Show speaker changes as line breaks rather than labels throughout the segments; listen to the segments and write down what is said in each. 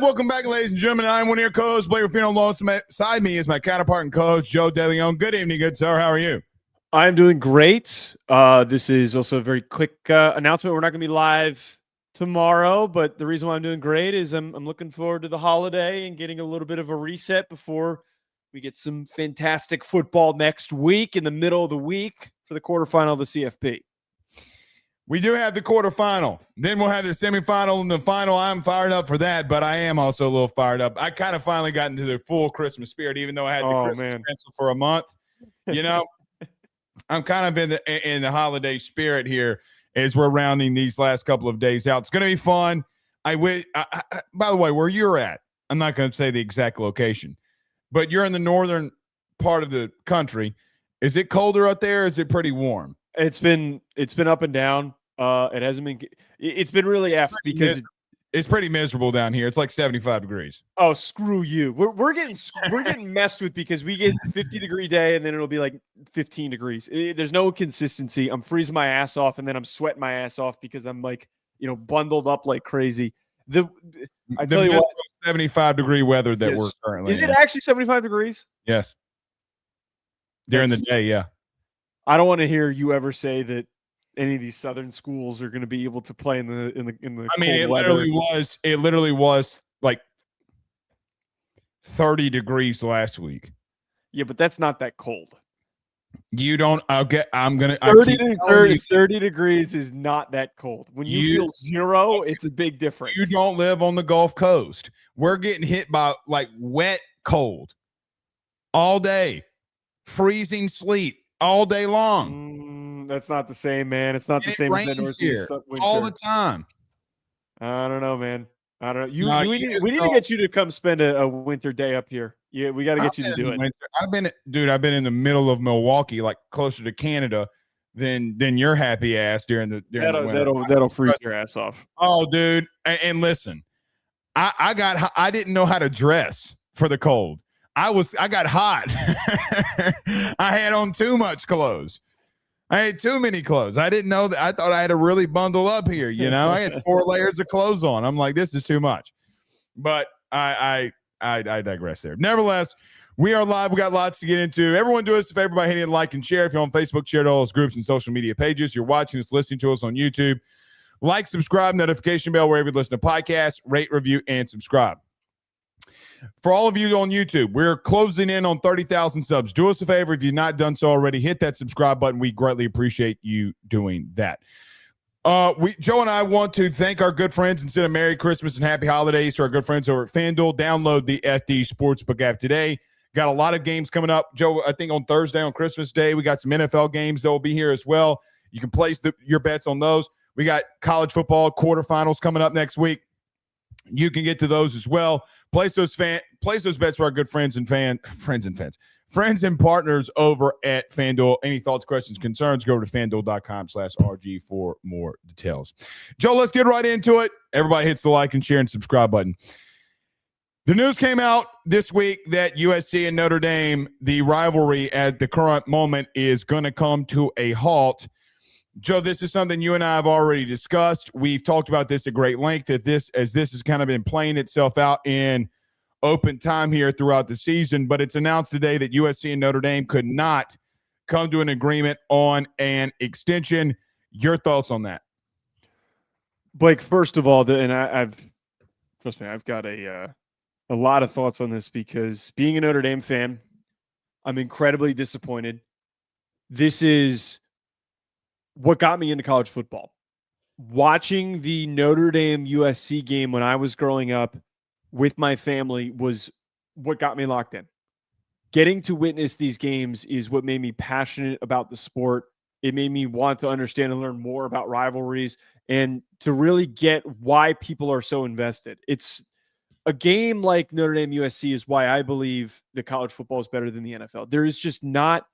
Welcome back, ladies and gentlemen. I'm one of your co-hosts, Blake Ruffino. Alongside me is my counterpart and co-host, Joe DeLeone. Good evening, good sir. How are you?
I'm doing great. This is also a very quick announcement. We're not going to be live tomorrow, but the reason why I'm doing great is I'm looking forward to the holiday and getting a little bit of a reset before we get some fantastic football next week in the middle of the week for the quarterfinal of the CFP.
We do have the quarterfinal. Then we'll have the semifinal and the final. I'm fired up for that, but I am also a little fired up. I kind of finally got into the full Christmas spirit, even though I had the Christmas pencil for a month. You know, I'm kind of in the holiday spirit here as we're rounding these last couple of days out. It's going to be fun. By the way, where you're at, I'm not going to say the exact location, but you're in the northern part of the country. Is it colder out there? Or is it pretty warm?
It's been up and down. It hasn't been. It's been really because
it's pretty miserable down here. It's like 75 degrees.
Oh, screw you! We're getting messed with because we get 50-degree day and then it'll be like 15 degrees. There's no consistency. I'm freezing my ass off and then I'm sweating my ass off because I'm like bundled up like crazy. I tell you what,
75-degree weather that we're currently.
Is it actually 75 degrees?
Yes. During the day, yeah.
I don't want to hear you ever say that any of these southern schools are going to be able to play in the.
I mean, it literally was like 30 degrees last week.
Yeah, but that's not that cold.
You don't. I'm gonna.
30 degrees is not that cold. When you feel zero, it's a big difference.
You don't live on the Gulf Coast. We're getting hit by like wet cold all day, freezing sleet all day long.
That's not the same, man. It's not the same as the Northeast
here all the time.
I don't know, man. I don't know. We need to get you to come spend a winter day up here. Yeah, we got to get you to do it.
I've been in the middle of Milwaukee, like closer to Canada than your happy ass during the winter.
That'll freeze your ass off.
Oh, dude. And listen, I didn't know how to dress for the cold. I got hot. I had on too much clothes. I had too many clothes. I didn't know that. I thought I had to really bundle up here. I had 4 layers of clothes on. I'm like, this is too much. But I digress there. Nevertheless, we are live. We got lots to get into. Everyone do us a favor by hitting like and share. If you're on Facebook, share to all those groups and social media pages. You're watching us, listening to us on YouTube. Like, subscribe, notification bell wherever you listen to podcasts. Rate, review, and subscribe. For all of you on YouTube, we're closing in on 30,000 subs. Do us a favor if you've not done so already. Hit that subscribe button. We greatly appreciate you doing that. Joe and I want to thank our good friends and send a Merry Christmas and Happy Holidays to our good friends over at FanDuel. Download the FD Sportsbook app today. Got a lot of games coming up. Joe, I think on Thursday, on Christmas Day, we got some NFL games that will be here as well. You can place your bets on those. We got college football quarterfinals coming up next week. You can get to those as well. Place those bets for our good friends and partners over at FanDuel. Any thoughts, questions, concerns, go over to FanDuel.com/RG for more details. Joe, let's get right into it. Everybody hits the like and share and subscribe button. The news came out this week that USC and Notre Dame, the rivalry at the current moment, is going to come to a halt. Joe, this is something you and I have already discussed. We've talked about this at great length, that this has kind of been playing itself out in open time here throughout the season, but it's announced today that USC and Notre Dame could not come to an agreement on an extension. Your thoughts on that?
Blake, first of all, I've got a lot of thoughts on this because being a Notre Dame fan, I'm incredibly disappointed. This is what got me into college football. Watching the Notre Dame USC game when I was growing up with my family was what got me locked in. Getting to witness these games is what made me passionate about the sport. It made me want to understand and learn more about rivalries and to really get why people are so invested. It's a game like Notre Dame USC is why I believe that college football is better than the NFL. There is just not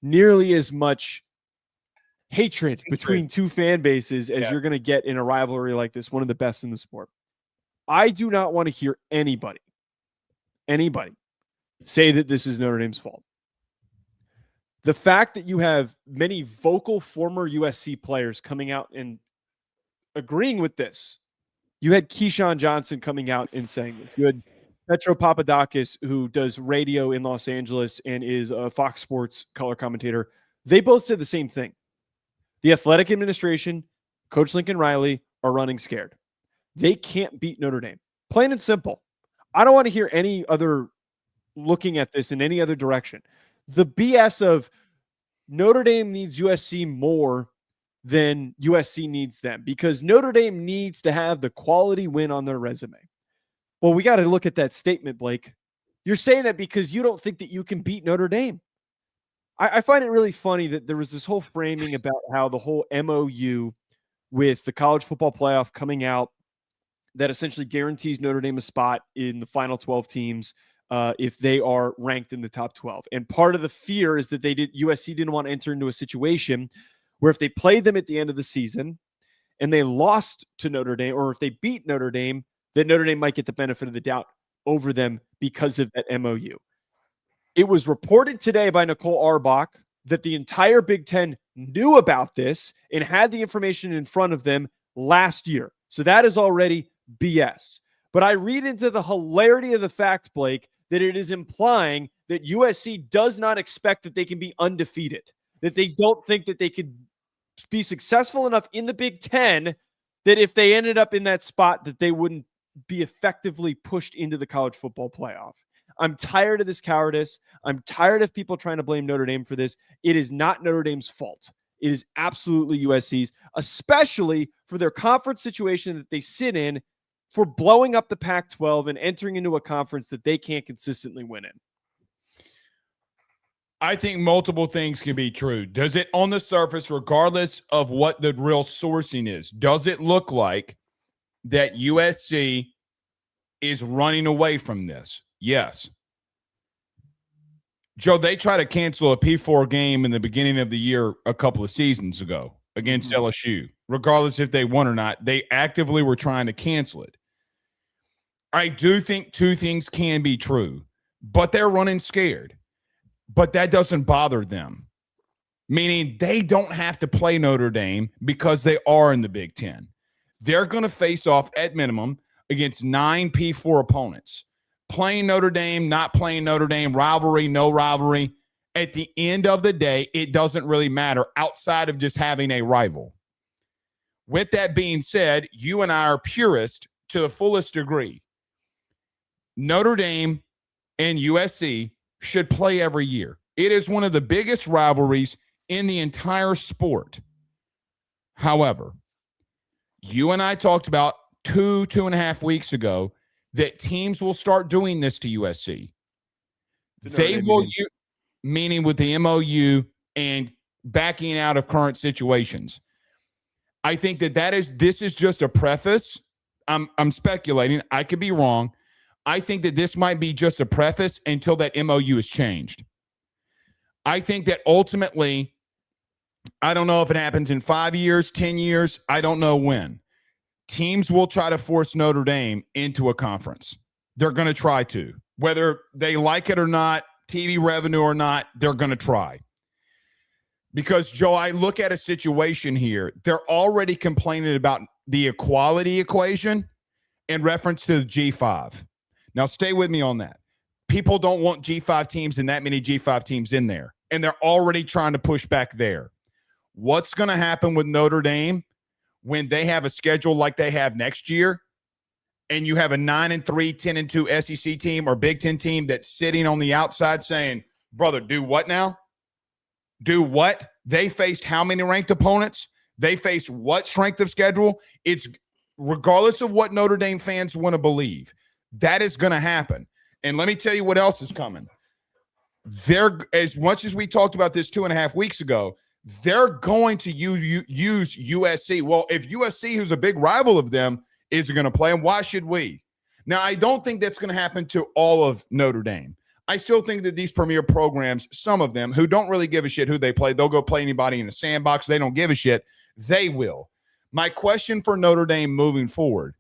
nearly as much hatred between two fan bases as you're going to get in a rivalry like this, one of the best in the sport. I do not want to hear anybody say that this is Notre Dame's fault. The fact that you have many vocal former USC players coming out and agreeing with this, You had Keyshawn Johnson coming out and saying this. You had Petro Papadakis, who does radio in Los Angeles and is a Fox Sports color commentator. They both said the same thing. The athletic administration, Coach Lincoln Riley, are running scared. They can't beat Notre Dame. Plain and simple. I don't want to hear any other looking at this in any other direction. The BS of Notre Dame needs USC more than USC needs them because Notre Dame needs to have the quality win on their resume. Well, we got to look at that statement, Blake. You're saying that because you don't think that you can beat Notre Dame. I find it really funny that there was this whole framing about how the whole MOU with the college football playoff coming out that essentially guarantees Notre Dame a spot in the final 12 teams if they are ranked in the top 12. And part of the fear is that USC didn't want to enter into a situation where if they played them at the end of the season and they lost to Notre Dame, or if they beat Notre Dame, that Notre Dame might get the benefit of the doubt over them because of that MOU. It was reported today by Nicole Auerbach that the entire Big Ten knew about this and had the information in front of them last year. So that is already BS. But I read into the hilarity of the fact, Blake, that it is implying that USC does not expect that they can be undefeated, that they don't think that they could be successful enough in the Big Ten that if they ended up in that spot that they wouldn't be effectively pushed into the college football playoff. I'm tired of this cowardice. I'm tired of people trying to blame Notre Dame for this. It is not Notre Dame's fault. It is absolutely USC's, especially for their conference situation that they sit in for blowing up the Pac-12 and entering into a conference that they can't consistently win in.
I think multiple things can be true. Does it, on the surface, regardless of what the real sourcing is, does it look like that USC is running away from this? Yes. Joe, they tried to cancel a P4 game in the beginning of the year a couple of seasons ago against LSU. Regardless if they won or not, they actively were trying to cancel it. I do think two things can be true, but they're running scared. But that doesn't bother them, meaning they don't have to play Notre Dame because they are in the Big Ten. They're going to face off at minimum against 9 P4 opponents. Playing Notre Dame, not playing Notre Dame, rivalry, no rivalry. At the end of the day, it doesn't really matter outside of just having a rival. With that being said, you and I are purists to the fullest degree. Notre Dame and USC should play every year. It is one of the biggest rivalries in the entire sport. However, you and I talked about 2.5 weeks ago that teams will start doing this to USC. They will, meaning with the MOU and backing out of current situations. I think this is just a preface. I'm speculating. I could be wrong. I think that this might be just a preface until that MOU is changed. I think that ultimately, I don't know if it happens in 5 years, 10 years. I don't know when. Teams will try to force Notre Dame into a conference. They're going to try to. Whether they like it or not, TV revenue or not, they're going to try. Because, Joe, I look at a situation here. They're already complaining about the equality equation in reference to the G5. Now, stay with me on that. People don't want G5 teams and that many G5 teams in there, and they're already trying to push back there. What's going to happen with Notre Dame when they have a schedule like they have next year, and you have a 9-3, 10-2 SEC team or Big Ten team that's sitting on the outside saying, brother, do what now? Do what? They faced how many ranked opponents? They faced what strength of schedule? It's regardless of what Notre Dame fans want to believe. That is going to happen. And let me tell you what else is coming. They're, as much as we talked about this 2.5 weeks ago, they're going to use USC. Well, if USC, who's a big rival of them, is going to play them, why should we? Now, I don't think that's going to happen to all of Notre Dame. I still think that these premier programs, some of them who don't really give a shit who they play, they'll go play anybody in a sandbox. They don't give a shit. They will. My question for Notre Dame moving forward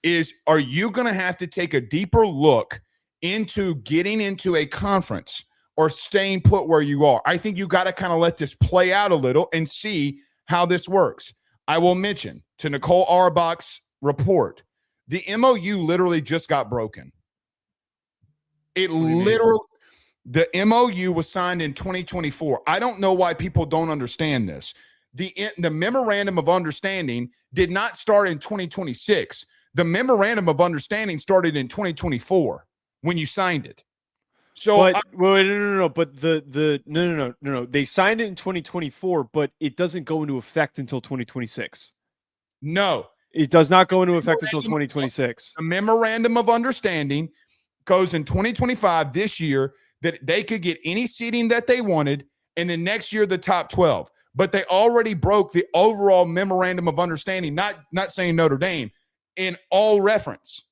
is, are you going to have to take a deeper look into getting into a conference or staying put where you are? I think you got to kind of let this play out a little and see how this works. I will mention to Nicole Auerbach's report The MOU literally just got broken. It
What do you mean?
literally, the MOU was signed in 2024. I don't know why people don't understand this. The memorandum of understanding did not start in 2026. The memorandum of understanding started in 2024 when you signed it. So,
But no. But no. They signed it in 2024, but it doesn't go into effect until 2026.
no,
It does not go into effect until 2026.
the memorandum of understanding goes in 2025 this year that they could get any seating that they wanted, and then next year the top 12. But they already broke the overall memorandum of understanding, not saying Notre Dame, in all reference.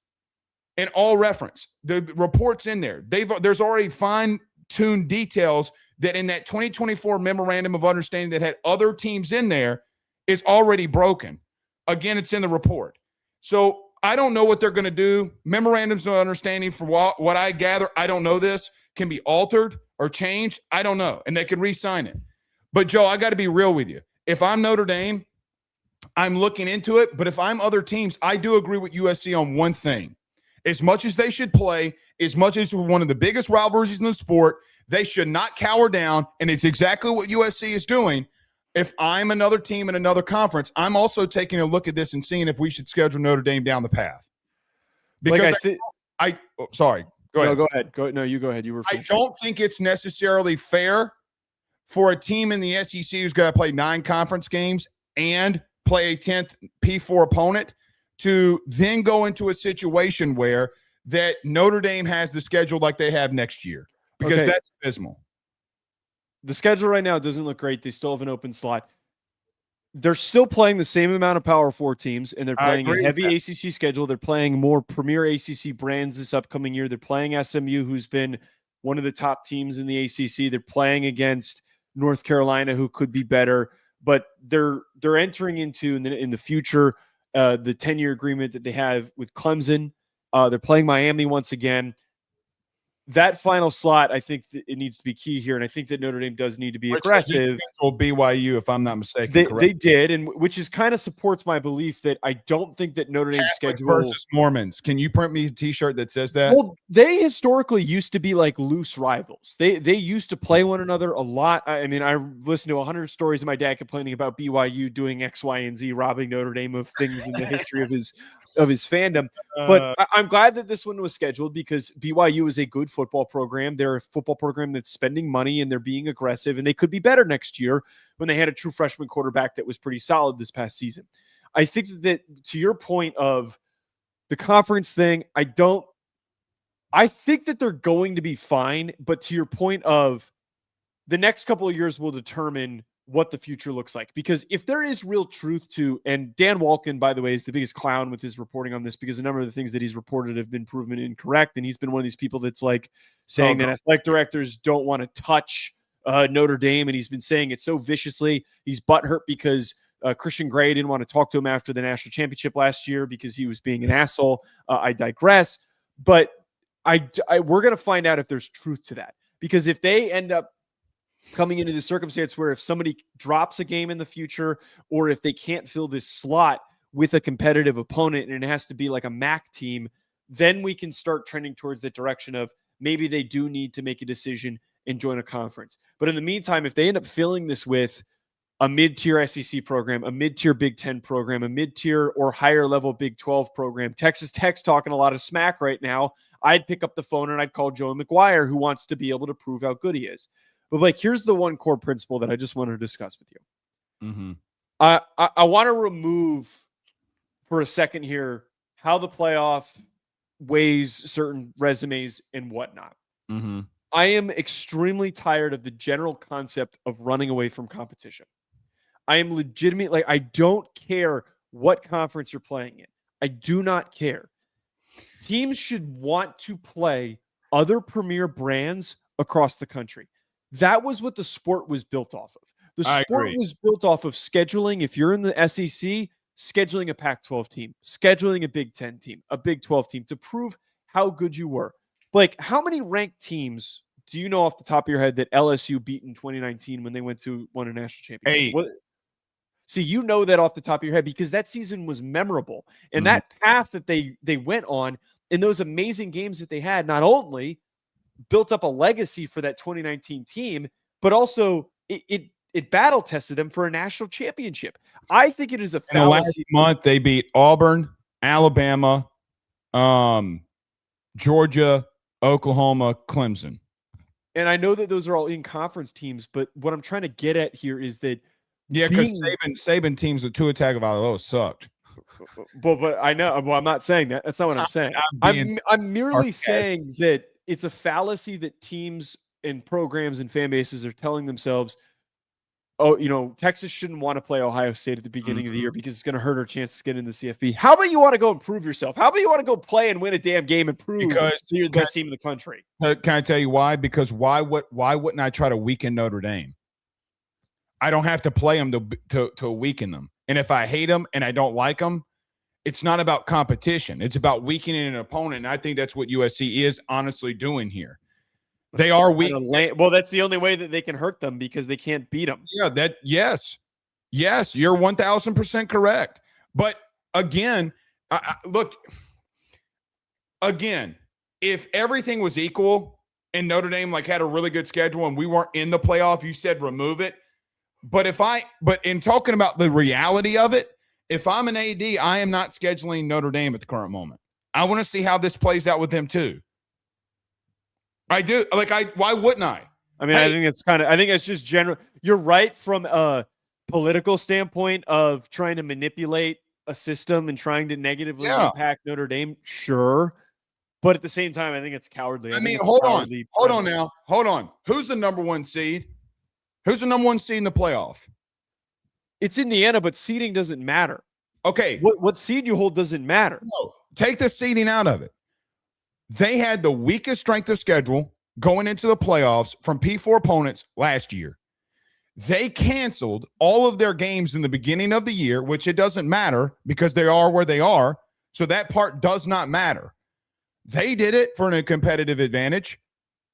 In all reference. The report's in there. There's already fine-tuned details that in that 2024 memorandum of understanding that had other teams in there is already broken. Again, it's in the report. So I don't know what they're going to do. Memorandums of understanding, from what I gather, I don't know this, can be altered or changed. I don't know. And they can re-sign it. But, Joe, I got to be real with you. If I'm Notre Dame, I'm looking into it. But if I'm other teams, I do agree with USC on one thing. As much as they should play, as much as one of the biggest rivalries in the sport, they should not cower down. And it's exactly what USC is doing. If I'm another team in another conference, I'm also taking a look at this and seeing if we should schedule Notre Dame down the path. Because sorry. Go ahead.
No, go ahead. You go ahead. You were.
I don't think it's necessarily fair for a team in the SEC who's got to play 9 conference games and play a 10th P4 opponent to then go into a situation where that Notre Dame has the schedule like they have next year, because that's abysmal.
The schedule right now doesn't look great. They still have an open slot. They're still playing the same amount of Power 4 teams, and they're playing a heavy ACC schedule. They're playing more premier ACC brands this upcoming year. They're playing SMU, who's been one of the top teams in the ACC. They're playing against North Carolina, who could be better, but they're entering into in the future the 10-year agreement that they have with Clemson. They're playing Miami once again. That final slot, I think that it needs to be key here, and I think that Notre Dame does need to be aggressive.
BYU, if I'm not mistaken,
they did, and which is kind of supports my belief that I don't think that Notre Dame's schedule
versus Mormons. Can you print me a T-shirt that says that?
Well, they historically used to be like loose rivals. They used to play one another a lot. I mean, I listened to 100 stories of my dad complaining about BYU doing X, Y, and Z, robbing Notre Dame of things in the history of his fandom. But I'm glad that this one was scheduled because BYU is a good football program. They're a football program that's spending money and they're being aggressive, and they could be better next year when they had a true freshman quarterback that was pretty solid this past season. I think that to your point of the conference thing, I think that they're going to be fine, but to your point of the next couple of years will determine what the future looks like. Because if there is real truth to, and Dan Walken, by the way, is the biggest clown with his reporting on this because a number of the things that he's reported have been proven incorrect. And he's been one of these people that's like saying that athletic directors don't want to touch Notre Dame. And he's been saying it so viciously. He's butthurt because Christian Gray didn't want to talk to him after the national championship last year because he was being an asshole. I digress. But we're going to find out if there's truth to that. Because if they end up coming into the circumstance where if somebody drops a game in the future or if they can't fill this slot with a competitive opponent and it has to be like a MAC team, then we can start trending towards the direction of maybe they do need to make a decision and join a conference. But in the meantime, if they end up filling this with a mid-tier SEC program, a mid-tier Big Ten program, a mid-tier or higher level Big 12 program, Texas Tech's talking a lot of smack right now, I'd pick up the phone and I'd call Joey McGuire, who wants to be able to prove how good he is. But like, here's the one core principle that I just wanted to discuss with you.
Mm-hmm.
I want to remove for a second here how the playoff weighs certain resumes and whatnot.
Mm-hmm.
I am extremely tired of the general concept of running away from competition. I am legitimately, I don't care what conference you're playing in. I do not care. Teams should want to play other premier brands across the country. That was what the sport was built off of. The sport was built off of scheduling. If you're in the SEC, scheduling a Pac-12 team, scheduling a Big 10 team, a Big 12 team to prove how good you were. Blake, how many ranked teams do you know off the top of your head that LSU beat in 2019 when they won a national championship?
8.
See, you know that off the top of your head because that season was memorable. And that path that they went on in those amazing games that they had, not only built up a legacy for that 2019 team, but also it battle tested them for a national championship. I think it is a fallacy.
In the last month, they beat Auburn, Alabama, Georgia, Oklahoma, Clemson.
And I know that those are all in conference teams, but what I'm trying to get at here is that
because Saban teams with Tua Tagovailoa sucked.
But I know. Well, I'm not saying that. That's not what I'm saying. I'm merely saying that it's a fallacy that teams and programs and fan bases are telling themselves, oh, Texas shouldn't want to play Ohio State at the beginning of the year because it's going to hurt our chance to get in the CFP. How about you want to go and prove yourself? How about you want to go play and win a damn game and prove you're the best team in the country?
Can I tell you why? Because why wouldn't I try to weaken Notre Dame? I don't have to play them to weaken them. And if I hate them and I don't like them, it's not about competition. It's about weakening an opponent. And I think that's what USC is honestly doing here. They are weak.
Well, that's the only way that they can hurt them because they can't beat them.
Yeah, yes, you're 1,000% correct. But again, look, if everything was equal and Notre Dame had a really good schedule and we weren't in the playoff, you said remove it. But in talking about the reality of it, if I'm an AD, I am not scheduling Notre Dame at the current moment. I want to see how this plays out with them too. I do. Why wouldn't I?
I mean, I think it's just general. You're right from a political standpoint of trying to manipulate a system and trying to negatively impact Notre Dame. Sure. But at the same time, I think it's cowardly.
Hold on. Who's the number one seed? Who's the number one seed in the playoff?
It's Indiana, but seeding doesn't matter.
Okay.
What seed you hold doesn't matter.
No, take the seeding out of it. They had the weakest strength of schedule going into the playoffs from P4 opponents last year. They canceled all of their games in the beginning of the year, which it doesn't matter because they are where they are. So that part does not matter. They did it for a competitive advantage.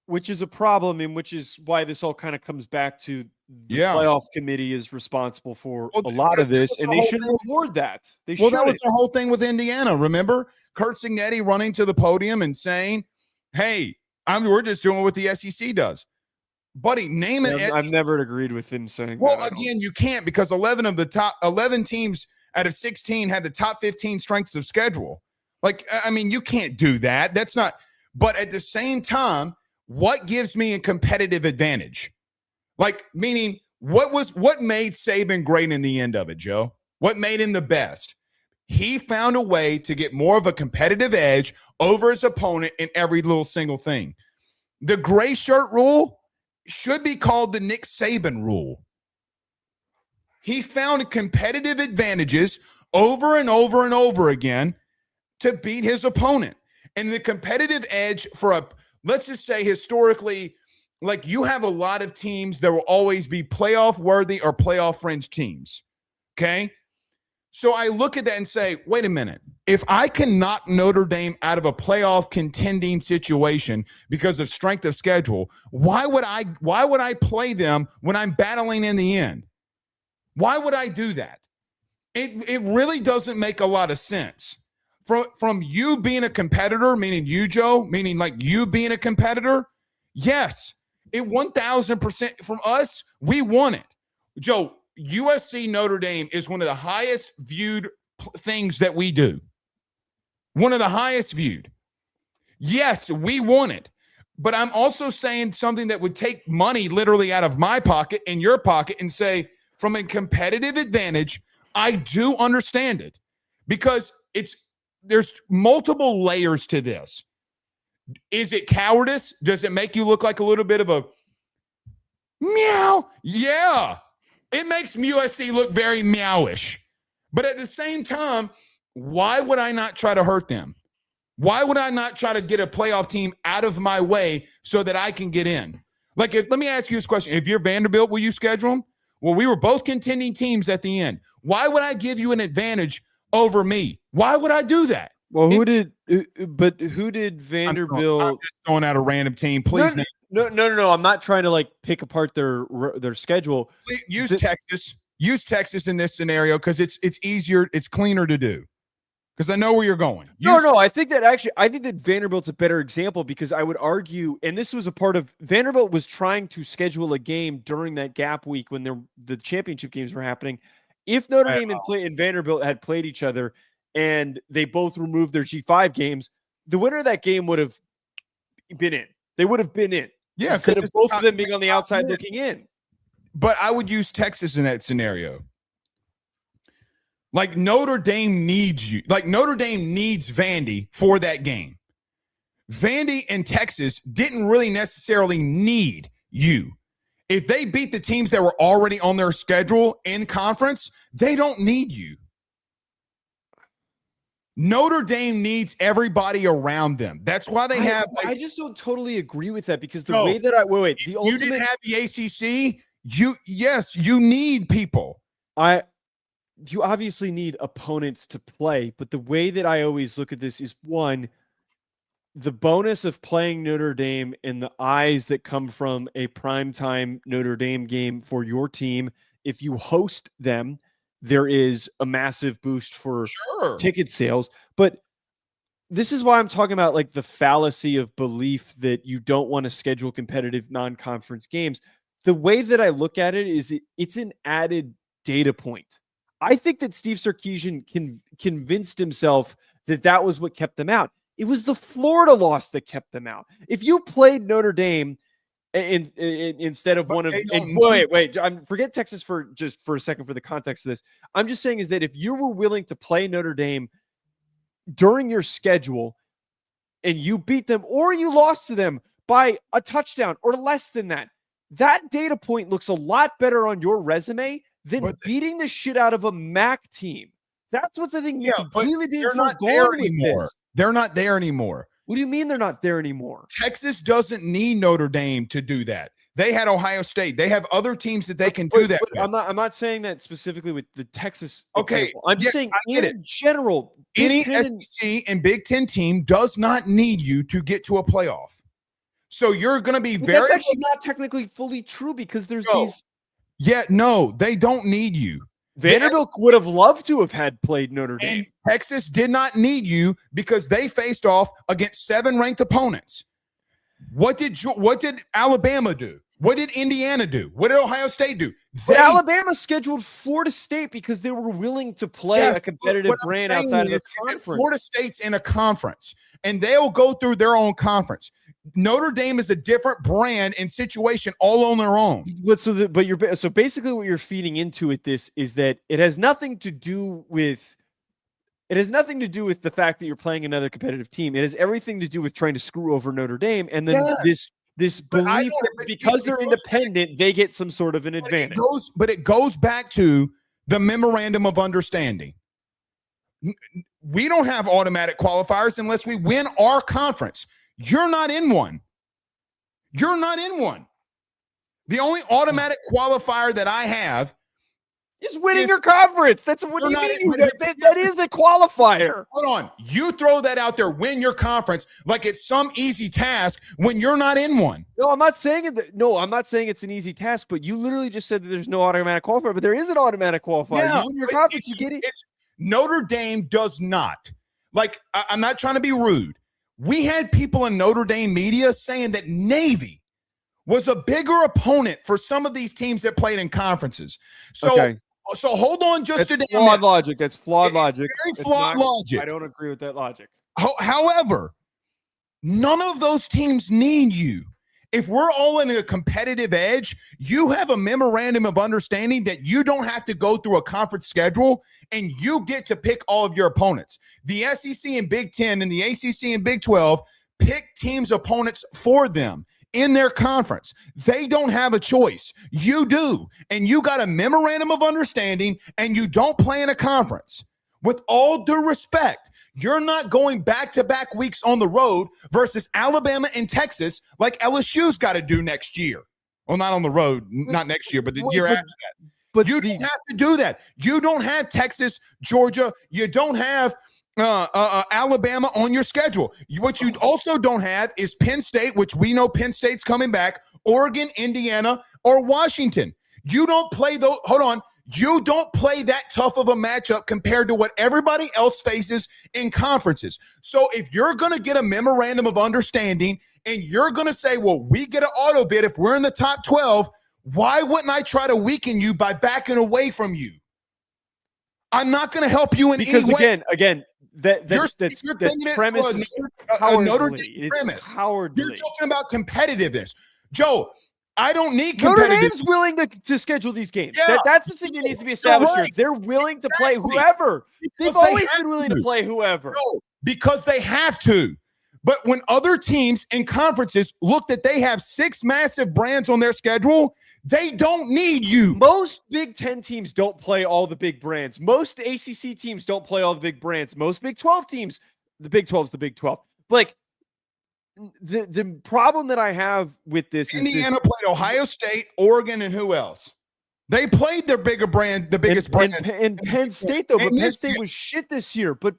Which is a problem, and which is why this all kind of comes back to the playoff committee is responsible for a lot of this, and they should reward that. That
was the whole thing with Indiana. Remember Kurt Cignetti running to the podium and saying, hey, we're just doing what the SEC does. Buddy, name an SEC.
I've never agreed with him saying that.
Well, again, you can't because 11 of the top 11 teams out of 16 had the top 15 strengths of schedule. You can't do that. That's not – but at the same time, what gives me a competitive advantage? Meaning what made Saban great in the end of it, Joe? What made him the best? He found a way to get more of a competitive edge over his opponent in every little single thing. The gray shirt rule should be called the Nick Saban rule. He found competitive advantages over and over and over again to beat his opponent. And the competitive edge for let's just say historically, you have a lot of teams that will always be playoff worthy or playoff fringe teams. Okay. So I look at that and say, wait a minute. If I can knock Notre Dame out of a playoff contending situation because of strength of schedule, why would I play them when I'm battling in the end? Why would I do that? It really doesn't make a lot of sense. From you being a competitor, meaning you, Joe, meaning you being a competitor, yes, it 1,000% from us, we won it. Joe, USC Notre Dame is one of the highest viewed things that we do. One of the highest viewed. Yes, we won it. But I'm also saying something that would take money literally out of my pocket and your pocket and say, from a competitive advantage, I do understand it. Because there's multiple layers to this. Is it cowardice? Does it make you look like a little bit of a meow? Yeah. It makes USC look very meowish. But at the same time, why would I not try to hurt them? Why would I not try to get a playoff team out of my way so that I can get in? Let me ask you this question. If you're Vanderbilt, will you schedule them? Well, we were both contending teams at the end. Why would I give you an advantage over me? Why would I do that?
Well, who did Vanderbilt?
I'm just throwing out a random team. Please.
No. I'm not trying to pick apart their schedule.
Use Texas. use Texas in this scenario because it's easier, it's cleaner to do. Because I know where you're going.
No. I think that Vanderbilt's a better example because I would argue, and this was a part of Vanderbilt was trying to schedule a game during that gap week when the championship games were happening. If Notre Dame and Vanderbilt had played each other and they both removed their G5 games, the winner of that game would have been in. They would have been in.
Yeah,
instead of both of them being on the outside looking in.
But I would use Texas in that scenario. Like Notre Dame needs you. Like Notre Dame needs Vandy for that game. Vandy and Texas didn't really necessarily need you. If they beat the teams that were already on their schedule in conference, they don't need you. Notre Dame needs everybody around them. That's why they have.
I just don't totally agree with that because the way that I wait. The
you didn't have the ACC. You need people.
You obviously need opponents to play, but the way that I always look at this is one, the bonus of playing Notre Dame and the eyes that come from a primetime Notre Dame game for your team. If you host them, there is a massive boost for ticket sales. But this is why I'm talking about like the fallacy of belief that you don't want to schedule competitive non-conference games. The way that I look at it is it's an added data point. I think that Steve Sarkisian convinced himself that was what kept them out. It was the Florida loss that kept them out. If you played Notre Dame instead of one of wait, forget Texas for a second for the context of this. I'm just saying is that if you were willing to play Notre Dame during your schedule and you beat them or you lost to them by a touchdown or less than that, that data point looks a lot better on your resume than beating the shit out of a MAC team. That's what's I think completely being foregone anymore.
They're not there anymore.
What do you mean they're not there anymore?
Texas doesn't need Notre Dame to do that. They had Ohio State. They have other teams that they can do that.
I'm not saying that specifically with the Texas.
Okay,
example. I'm just saying in general.
Any SEC and Big Ten team does not need you to get to a playoff. So you're going to be very.
That's actually not technically fully true because there's these.
Yeah, no, they don't need you.
Vanderbilt would have loved to have had played Notre Dame.
And Texas did not need you because they faced off against 7 ranked opponents. What did Alabama do? What did Indiana do? What did Ohio State do?
Alabama scheduled Florida State because they were willing to play a competitive brand outside of the conference.
Florida State's in a conference, and they'll go through their own conference. Notre Dame is a different brand and situation all on their own.
So basically what you're feeding into this is that it has nothing to do with the fact that you're playing another competitive team. It has everything to do with trying to screw over Notre Dame, and then this belief that because they're independent, they get some sort of an advantage.
It goes back to the memorandum of understanding. We don't have automatic qualifiers unless we win our conference. You're not in one. You're not in one. The only automatic qualifier that I have
is winning your conference. That's what you mean. That is a qualifier.
Hold on. You throw that out there, win your conference, like it's some easy task when you're not in one.
No, I'm not saying it. No, I'm not saying it's an easy task, but you literally just said that there's no automatic qualifier, but there is an automatic qualifier.
Yeah,
you win your conference, you get it.
Notre Dame does not. Like, I'm not trying to be rude. We had people in Notre Dame media saying that Navy was a bigger opponent for some of these teams that played in conferences. So hold on just a minute.
Flawed logic. That's flawed logic.
Very flawed logic.
I don't agree with that logic.
However, none of those teams need you. If we're all in a competitive edge, you have a memorandum of understanding that you don't have to go through a conference schedule and you get to pick all of your opponents. The SEC and Big Ten and the ACC and Big 12 pick teams' opponents for them in their conference. They don't have a choice. You do. And you got a memorandum of understanding and you don't play in a conference. With all due respect, you're not going back-to-back weeks on the road versus Alabama and Texas like LSU's got to do next year. Well, not on the road, not next year, but the year after that. But you don't have to do that. You don't have Texas, Georgia. You don't have Alabama on your schedule. What you also don't have is Penn State, which we know Penn State's coming back, Oregon, Indiana, or Washington. You don't play those. Hold on. You don't play that tough of a matchup compared to what everybody else faces in conferences. So if you're going to get a memorandum of understanding and you're going to say, well, we get an auto bid if we're in the top 12, why wouldn't I try to weaken you by backing away from you? I'm not going to help you in any way.
Because again, that's premise is cowardly.
Notre Dame premise.
It's cowardly.
You're talking about competitiveness. Joe, I don't need
Notre
competitive.
Dame's willing to schedule these games.
Yeah.
That's the thing that needs to be established
Right.
here. They're willing to play whoever. They've always been willing to play whoever.
No, because they have to. But when other teams in conferences look that they have 6 massive brands on their schedule, they don't need you.
Most Big Ten teams don't play all the big brands. Most ACC teams don't play all the big brands. Most Big 12 teams, the Big 12 is the Big 12. Like, the problem that I have with this is
Indiana played Ohio State, Oregon, and who else? They played their bigger brand, the biggest brand.
And Penn State, though, but Penn State was shit this year. But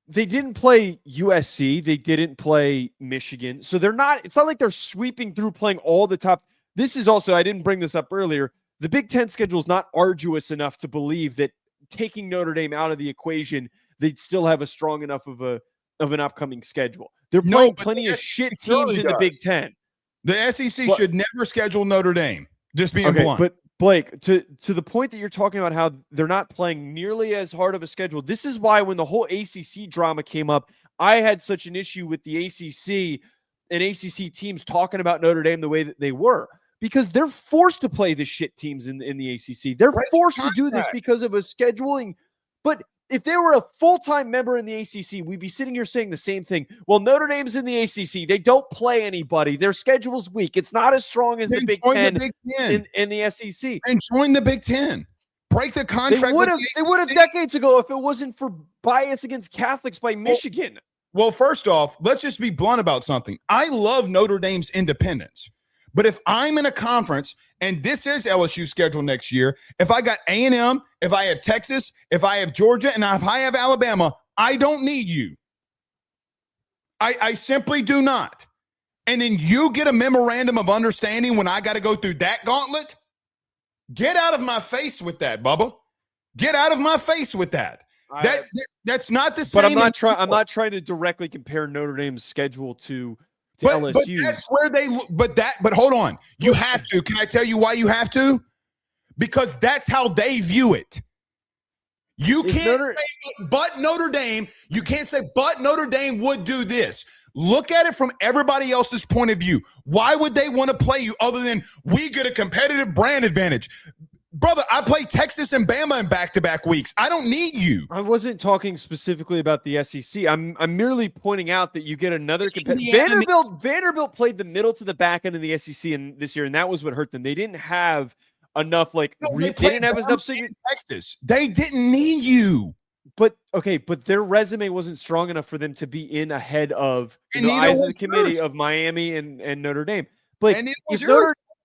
they didn't play USC. They didn't play Michigan. So it's not like they're sweeping through playing all the top. This is also, I didn't bring this up earlier, the Big Ten schedule is not arduous enough to believe that taking Notre Dame out of the equation, they'd still have a strong enough of an upcoming schedule. They're playing plenty of shit teams in the Big Ten.
The SEC should never schedule Notre Dame. Just being blunt.
But Blake, to the point that you're talking about how they're not playing nearly as hard of a schedule, this is why when the whole ACC drama came up, I had such an issue with the ACC and ACC teams talking about Notre Dame the way that they were, because they're forced to play the shit teams in the ACC. They're forced to do this because of a scheduling. But if they were a full-time member in the ACC, we'd be sitting here saying the same thing. Well, Notre Dame's in the ACC. They don't play anybody. Their schedule's weak. It's not as strong as the Big Ten in the SEC.
And join the Big Ten. Break the contract.
They would have decades ago if it wasn't for bias against Catholics by Michigan.
Well, first off, let's just be blunt about something. I love Notre Dame's independence. But if I'm in a conference, and this is LSU's schedule next year, if I got A&M, if I have Texas, if I have Georgia, and if I have Alabama, I don't need you. I simply do not. And then you get a memorandum of understanding when I got to go through that gauntlet? Get out of my face with that, Bubba. Get out of my face with that. That's not the same.
But I'm not trying to directly compare Notre Dame's schedule to LSU.
But that's where but hold on. You have to. Can I tell you why you have to? Because that's how they view it. You can't say, but Notre Dame, you can't say, but Notre Dame would do this. Look at it from everybody else's point of view. Why would they want to play you other than we get a competitive brand advantage? Brother, I play Texas and Bama in back-to-back weeks. I don't need you.
I wasn't talking specifically about the SEC. I'm merely pointing out that you get another Vanderbilt played the middle to the back end of the SEC this year, and that was what hurt them. They didn't have enough they didn't have enough
Texas. They didn't need you.
But their resume wasn't strong enough for them to be in ahead of the eyes of the committee of Miami and Notre Dame. But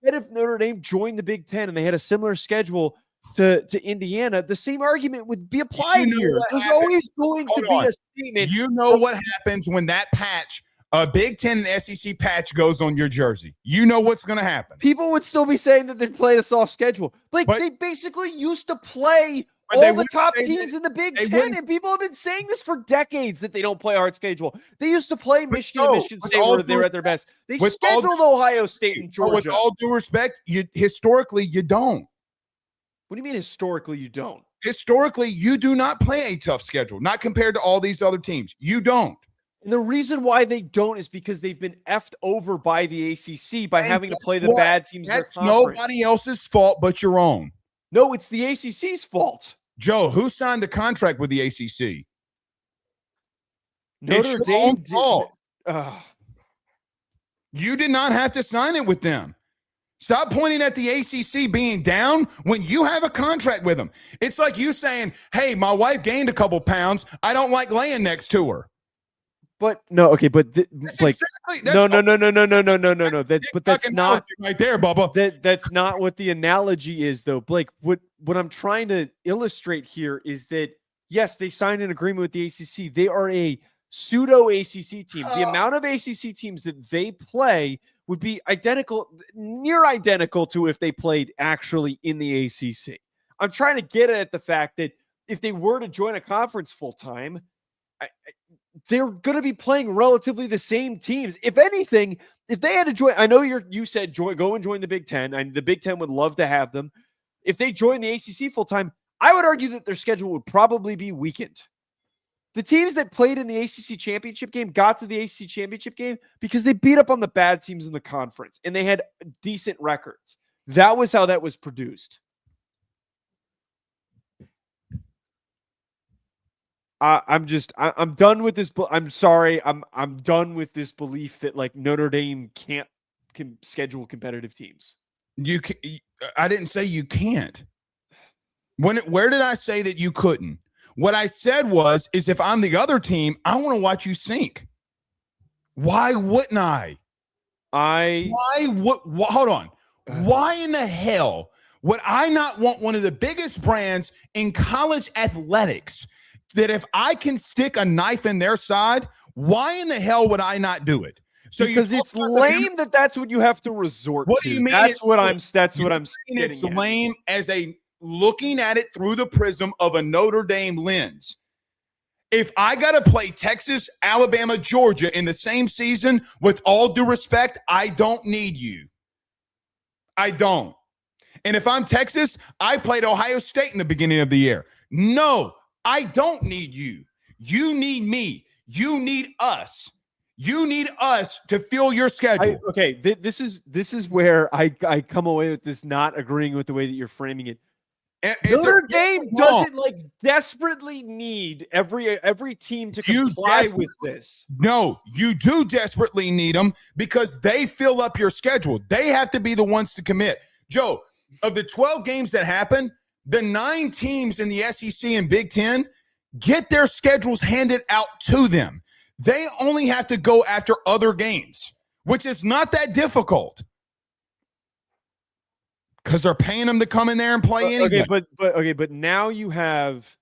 if Notre Dame joined the Big Ten and they had a similar schedule to Indiana, the same argument would be applied here. There's always going to be a statement.
You know what happens when that patch, a Big Ten and SEC patch, goes on your jersey. You know what's going to happen.
People would still be saying that they played a soft schedule. But they basically used to play all the top teams in the Big Ten, and people have been saying this for decades that they don't play a hard schedule. They used to play Michigan and Michigan State where they were at their best. They scheduled Ohio State and Georgia.
With all due respect, historically, you don't.
What do you mean historically you don't?
Historically, you do not play a tough schedule, not compared to all these other teams. You don't.
And the reason why they don't is because they've been effed over by the ACC by having to play the bad teams.
That's nobody else's fault but your own.
No, it's the ACC's fault.
Joe, who signed the contract with the ACC?
Notre Dame.
You did not have to sign it with them. Stop pointing at the ACC being down when you have a contract with them. It's like you saying, hey, my wife gained a couple pounds. I don't like laying next to her.
But no, okay, but no. That's not
right there, Bubba.
That's not what the analogy is, though, Blake. What I'm trying to illustrate here is that yes, they signed an agreement with the ACC. They are a pseudo ACC team. The amount of ACC teams that they play would be near identical to if they played actually in the ACC. I'm trying to get at the fact that if they were to join a conference full time, they're going to be playing relatively the same teams. If anything, if they had to join, I know you said go and join the Big Ten, and the Big Ten would love to have them. If they join the ACC full time, I would argue that their schedule would probably be weakened. The teams that played in the ACC championship game got to the ACC championship game because they beat up on the bad teams in the conference and they had decent records. That was how that was produced. I'm done with this. I'm sorry. I'm done with this belief that like Notre Dame can schedule competitive teams.
I didn't say you can't. Where did I say that you couldn't? What I said is if I'm the other team, I want to watch you sink. Why wouldn't I? Hold on. Why in the hell would I not want one of the biggest brands in college athletics that if I can stick a knife in their side, why in the hell would I not do it?
So because it's lame that's what you have to resort to.
What do you mean?
That's what I'm saying.
It's lame as a looking at it through the prism of a Notre Dame lens. If I got to play Texas, Alabama, Georgia in the same season, with all due respect, I don't need you. I don't. And if I'm Texas, I played Ohio State in the beginning of the year. No, I don't need you. You need me. You need us. You need us to fill your schedule.
This is where I come away with this not agreeing with the way that you're framing it. Notre Dame doesn't desperately need every team to comply with this.
No, you do desperately need them because they fill up your schedule. They have to be the ones to commit. Joe, of the 12 games that happen, the 9 teams in the SEC and Big Ten get their schedules handed out to them. They only have to go after other games, which is not that difficult. Because they're paying them to come in there and play anyway.
But now you have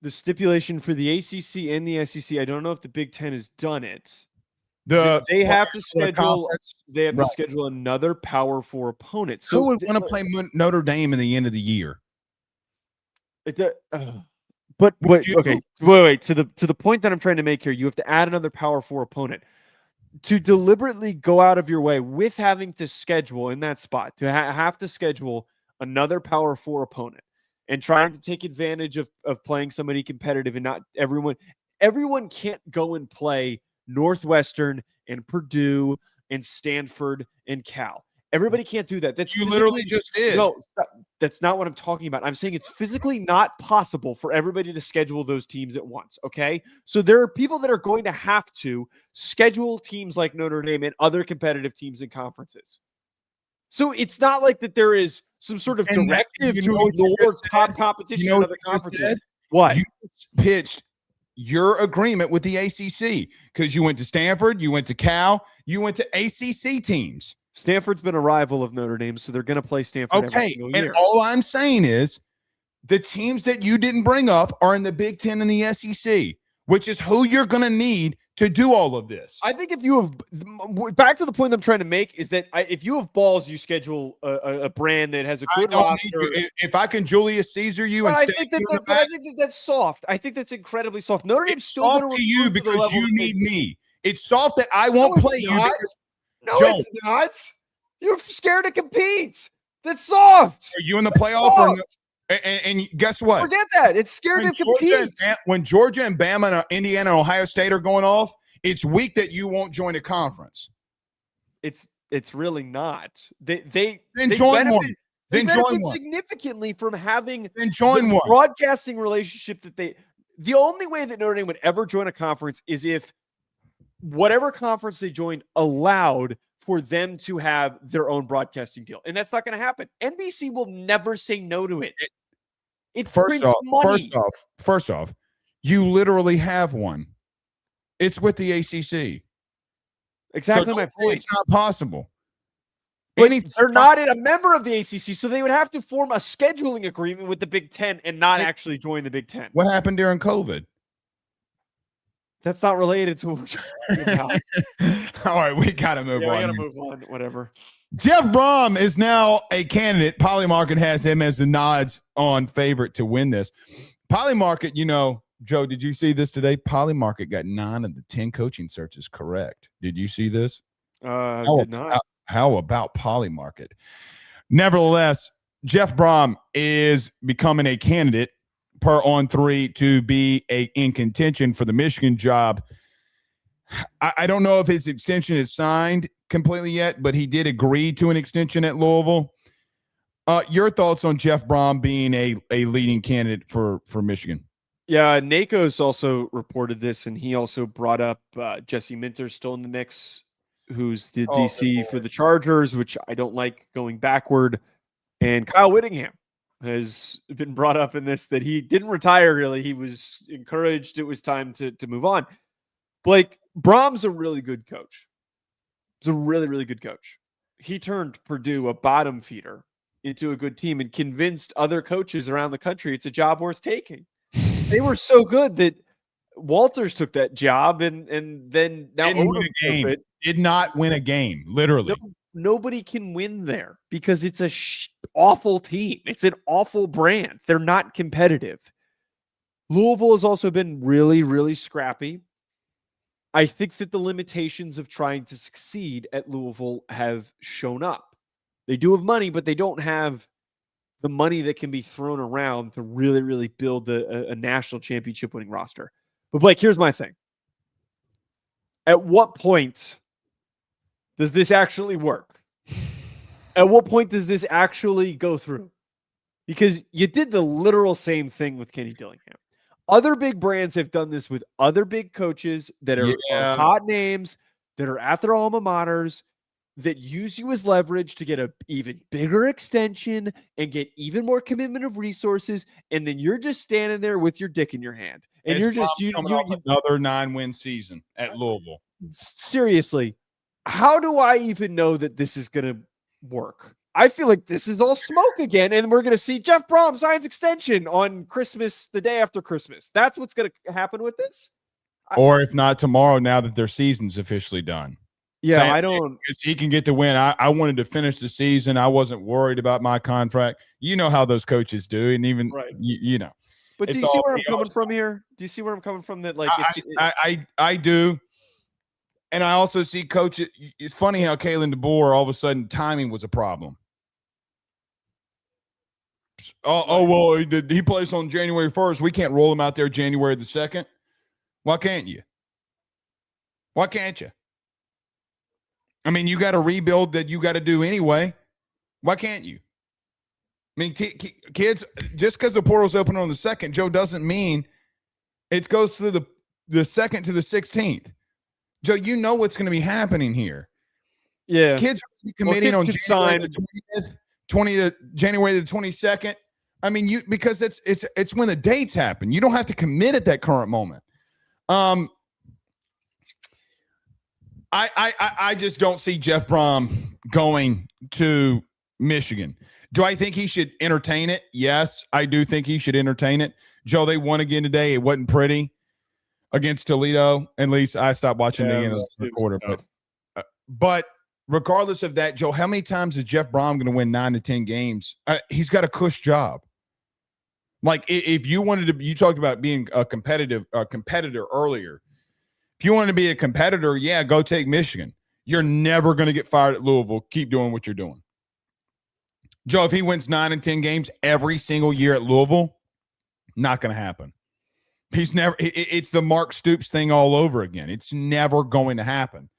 the stipulation for the ACC and the SEC. I don't know if the Big Ten has done it. They have to schedule. They have to schedule another Power 4 opponent. So
who would want to play Notre Dame in the end of the year?
Wait. To the point that I'm trying to make here, you have to add another Power 4 opponent. To deliberately go out of your way with having to schedule in that spot, to have to schedule another Power 4 opponent and trying to take advantage of playing somebody competitive, and not everyone can't go and play Northwestern and Purdue and Stanford and Cal. Everybody can't do that. That's
you literally just did.
No, that's not what I'm talking about. I'm saying it's physically not possible for everybody to schedule those teams at once, okay? So there are people that are going to have to schedule teams like Notre Dame and other competitive teams and conferences. So it's not like that there is some sort of directive to ignore top competition in other conferences. What?
You pitched your agreement with the ACC because you went to Stanford, you went to Cal, you went to ACC teams.
Stanford's been a rival of Notre Dame, so they're going to play Stanford every single year.
And all I'm saying is the teams that you didn't bring up are in the Big Ten and the SEC, which is who you're going to need to do all of this.
I think if you have, back to the point I'm trying to make, is that if you have balls, you schedule a brand that has a good roster.
If I can Julius Caesar you,
I think that's soft. I think that's incredibly soft. Notre Dame's still
soft to you because you need me. It's soft that I won't play you.
No, it's not. You're scared to compete. That's soft.
Are you in the playoff? And guess what?
Forget that. It's scared to compete.
When Georgia and Bama and Indiana and Ohio State are going off, it's weak that you won't join a conference.
It's really not. They
join one.
They benefit significantly from having
one
broadcasting relationship that the only way that Notre Dame would ever join a conference is if whatever conference they joined allowed for them to have their own broadcasting deal. And that's not going to happen. NBC will never say no to it. It prints money.
First off, you literally have one. It's with the ACC.
Exactly my point.
It's not possible.
But they're not a member of the ACC, so they would have to form a scheduling agreement with the Big Ten and not actually join the Big Ten.
What happened during COVID?
That's not related to what we're talking about.
All right, we got to move on.
We got to move on. Whatever.
Jeff Brom is now a candidate. Polymarket has him as the odds-on favorite to win this. Polymarket, Joe, did you see this today? Polymarket got 9 of the 10 coaching searches correct. Did you see this?
Did not.
How about Polymarket? Nevertheless, Jeff Brom is becoming a candidate per On3 to be in contention for the Michigan job. I don't know if his extension is signed completely yet, but he did agree to an extension at Louisville. Your thoughts on Jeff Brom being a leading candidate for Michigan?
Yeah, Nako's also reported this, and he also brought up Jesse Minter still in the mix, who's the DC for the Chargers, which I don't like going backward. And Kyle Whittingham has been brought up in this, that he didn't retire, really. He was encouraged. It was time to move on. Blake, Brom's a really good coach. He's a really, really good coach. He turned Purdue, a bottom feeder, into a good team and convinced other coaches around the country it's a job worth taking. They were so good that Walters took that job and then now
didn't win a game. Did not win a game, literally.
Nobody can win there because it's a awful team. It's an awful brand. They're not competitive. Louisville has also been really, really scrappy. I think that the limitations of trying to succeed at Louisville have shown up. They do have money, but they don't have the money that can be thrown around to really, really build a national championship winning roster. But Blake, here's my thing. At what point does this actually work? At what point does this actually go through? Because you did the literal same thing with Kenny Dillingham. Other big brands have done this with other big coaches that are hot names, that are at their alma maters, that use you as leverage to get an even bigger extension and get even more commitment of resources. And then you're just standing there with your dick in your hand. And you're just
coming off another 9-win season at Louisville.
Seriously, how do I even know that this is going to work? I feel like this is all smoke again, and we're going to see Jeff Brom signs extension on Christmas, the day after Christmas. That's what's going to happen with this?
Or if not tomorrow, now that their season's officially done.
Yeah,
Same
I don't.
He can get the win. I wanted to finish the season. I wasn't worried about my contract. You know how those coaches do, and even you know.
But do you see where I'm coming from here? Do you see where I'm coming from? That like
I do, and I also see coaches. It's funny how Kalen DeBoer all of a sudden timing was a problem. Well, he plays on January 1st. We can't roll him out there January the 2nd. Why can't you? Why can't you? I mean, you got a rebuild that you got to do anyway. Why can't you? I mean, kids, just because the portal's open on the 2nd, Joe, doesn't mean it goes through the 2nd to the 16th. Joe, you know what's going to be happening here.
Yeah.
Kids are committing on January the 20th, January the 22nd. I mean, because it's when the dates happen. You don't have to commit at that current moment. I just don't see Jeff Brom going to Michigan. Do I think he should entertain it? Yes, I do think he should entertain it. Joe, they won again today. It wasn't pretty against Toledo. At least I stopped watching the end of the quarter. But regardless of that, Joe, how many times is Jeff Brom going to win 9 to 10 games? He's got a cush job. Like if you wanted to, you talked about being a competitor earlier. If you want to be a competitor, yeah, go take Michigan. You're never going to get fired at Louisville. Keep doing what you're doing. Joe, if he wins 9 and 10 games every single year at Louisville, not going to happen. He's never. It's the Mark Stoops thing all over again. It's never going to happen.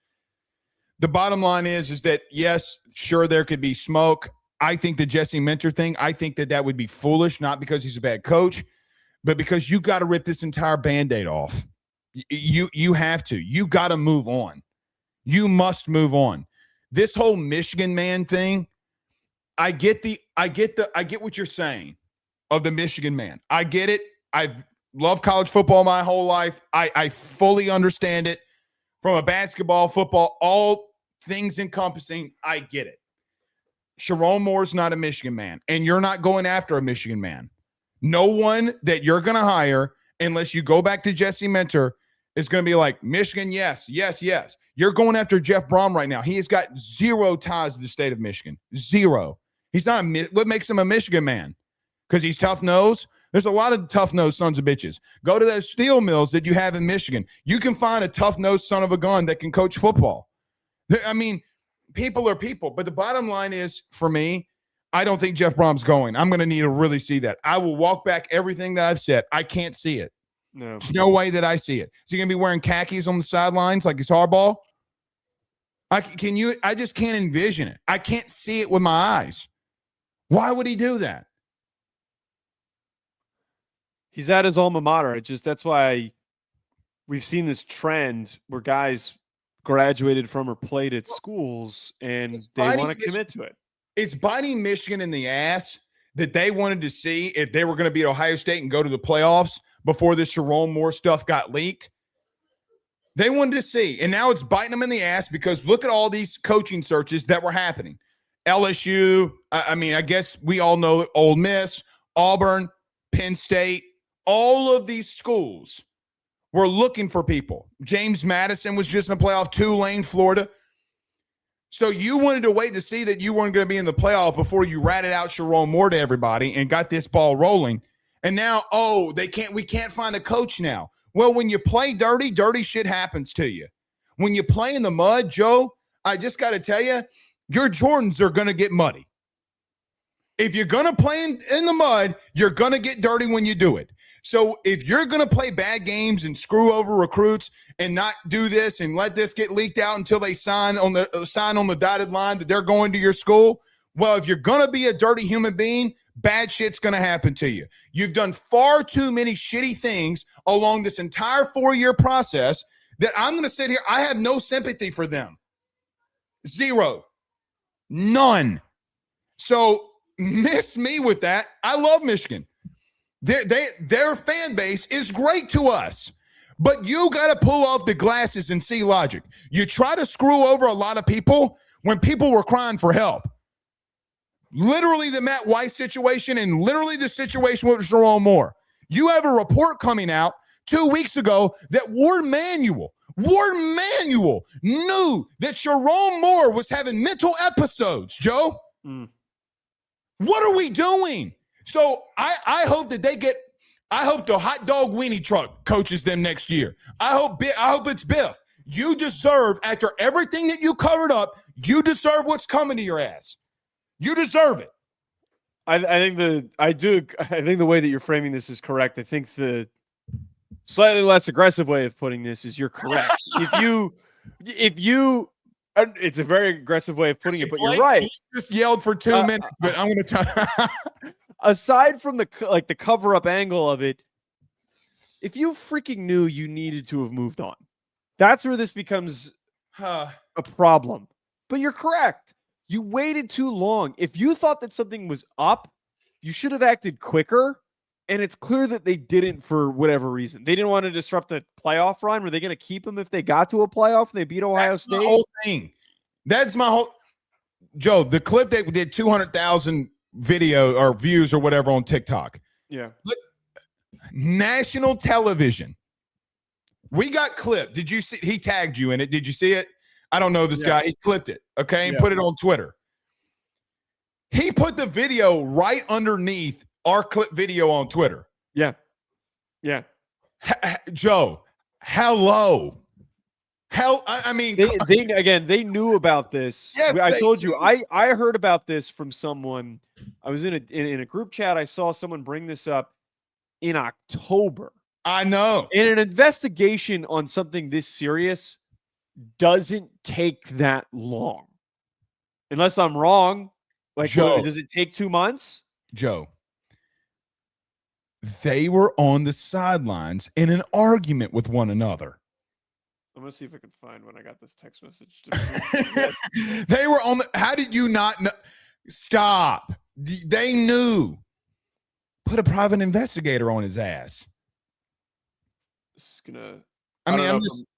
The bottom line is that, yes, sure, there could be smoke. I think the Jesse Minter thing, I think that would be foolish, not because he's a bad coach, but because you got to rip this entire Band-Aid off. You have to. You got to move on. You must move on. This whole Michigan man thing, I get what you're saying of the Michigan man. I get it. I've loved college football my whole life. I fully understand it from a basketball, football, all things encompassing. I get it. Sharon Moore's not a Michigan man, and you're not going after a Michigan man. No one that you're going to hire, unless you go back to Jesse Minter, is going to be like, Michigan, yes, yes, yes. You're going after Jeff Brom right now. He has got zero ties to the state of Michigan. Zero. He's not what makes him a Michigan man? Because he's tough-nosed? There's a lot of tough-nosed sons of bitches. Go to those steel mills that you have in Michigan. You can find a tough-nosed son of a gun that can coach football. I mean, people are people. But the bottom line is, for me, I don't think Jeff Brom's going. I'm going to need to really see that. I will walk back everything that I've said. I can't see it.
No.
There's no way that I see it. Is he going to be wearing khakis on the sidelines like he's Harbaugh? I just can't envision it. I can't see it with my eyes. Why would he do that?
He's at his alma mater. That's why we've seen this trend where guys graduated from or played at schools and they want to commit to it.
It's biting Michigan in the ass that they wanted to see if they were going to beat Ohio State and go to the playoffs before this Jerome Moore stuff got leaked. They wanted to see, and now it's biting them in the ass because look at all these coaching searches that were happening. LSU, I guess we all know Ole Miss, Auburn, Penn State, all of these schools were looking for people. James Madison was just in the playoff, Tulane, Florida. So you wanted to wait to see that you weren't going to be in the playoff before you ratted out Jerome Moore to everybody and got this ball rolling. And now, we can't find a coach now. Well, when you play dirty, dirty shit happens to you. When you play in the mud, Joe, I just got to tell you, your Jordans are going to get muddy. If you're going to play in the mud, you're going to get dirty when you do it. So if you're going to play bad games and screw over recruits and not do this and let this get leaked out until they sign on the dotted line that they're going to your school, well, if you're going to be a dirty human being, bad shit's going to happen to you. You've done far too many shitty things along this entire 4-year process that I'm going to sit here. I have no sympathy for them. Zero. None. So miss me with that. I love Michigan. Their fan base is great to us. But you got to pull off the glasses and see logic. You try to screw over a lot of people when people were crying for help. Literally the Matt Weiss situation and literally the situation with Jerome Moore. You have a report coming out 2 weeks ago that Ward Manuel knew that Jerome Moore was having mental episodes, Joe. What are we doing? So I hope that I hope the hot dog weenie truck coaches them next year. I hope it's Biff. You deserve, after everything that you covered up, you deserve what's coming to your ass. You deserve it.
I think the way that you're framing this is correct. I think the slightly less aggressive way of putting this is you're correct. if you it's a very aggressive way of putting it, but you're right.
You just yelled for 2 minutes, but I'm going to tell
aside from the cover up angle of it, if you freaking knew you needed to have moved on, that's where this becomes a problem. But you're correct. You waited too long. If you thought that something was up, you should have acted quicker. And it's clear that they didn't for whatever reason. They didn't want to disrupt the playoff run. Were they going to keep him if they got to a playoff and they beat Ohio State?
That's my whole thing. That's my whole – Joe, the clip that did 200,000 video or views or whatever on TikTok.
Yeah.
National television. We got clipped. Did you see? He tagged you in it. Did you see it? I don't know this guy. He clipped it, okay, and put it on Twitter. He put the video right underneath our clip video on Twitter.
Yeah. Yeah.
Joe, hello. I mean,
they knew about this.
Yes,
I told you, I heard about this from someone. I was in a group chat. I saw someone bring this up in October.
I know.
And an investigation on something this serious doesn't take that long. Unless I'm wrong. Like,
Joe,
does it take 2 months?
Joe, they were on the sidelines in an argument with one another.
I'm going to see if I can find when I got this text message.
They were on the – how did you not know? Stop. They knew. Put a private investigator on his ass.
This is going to –
I'm just –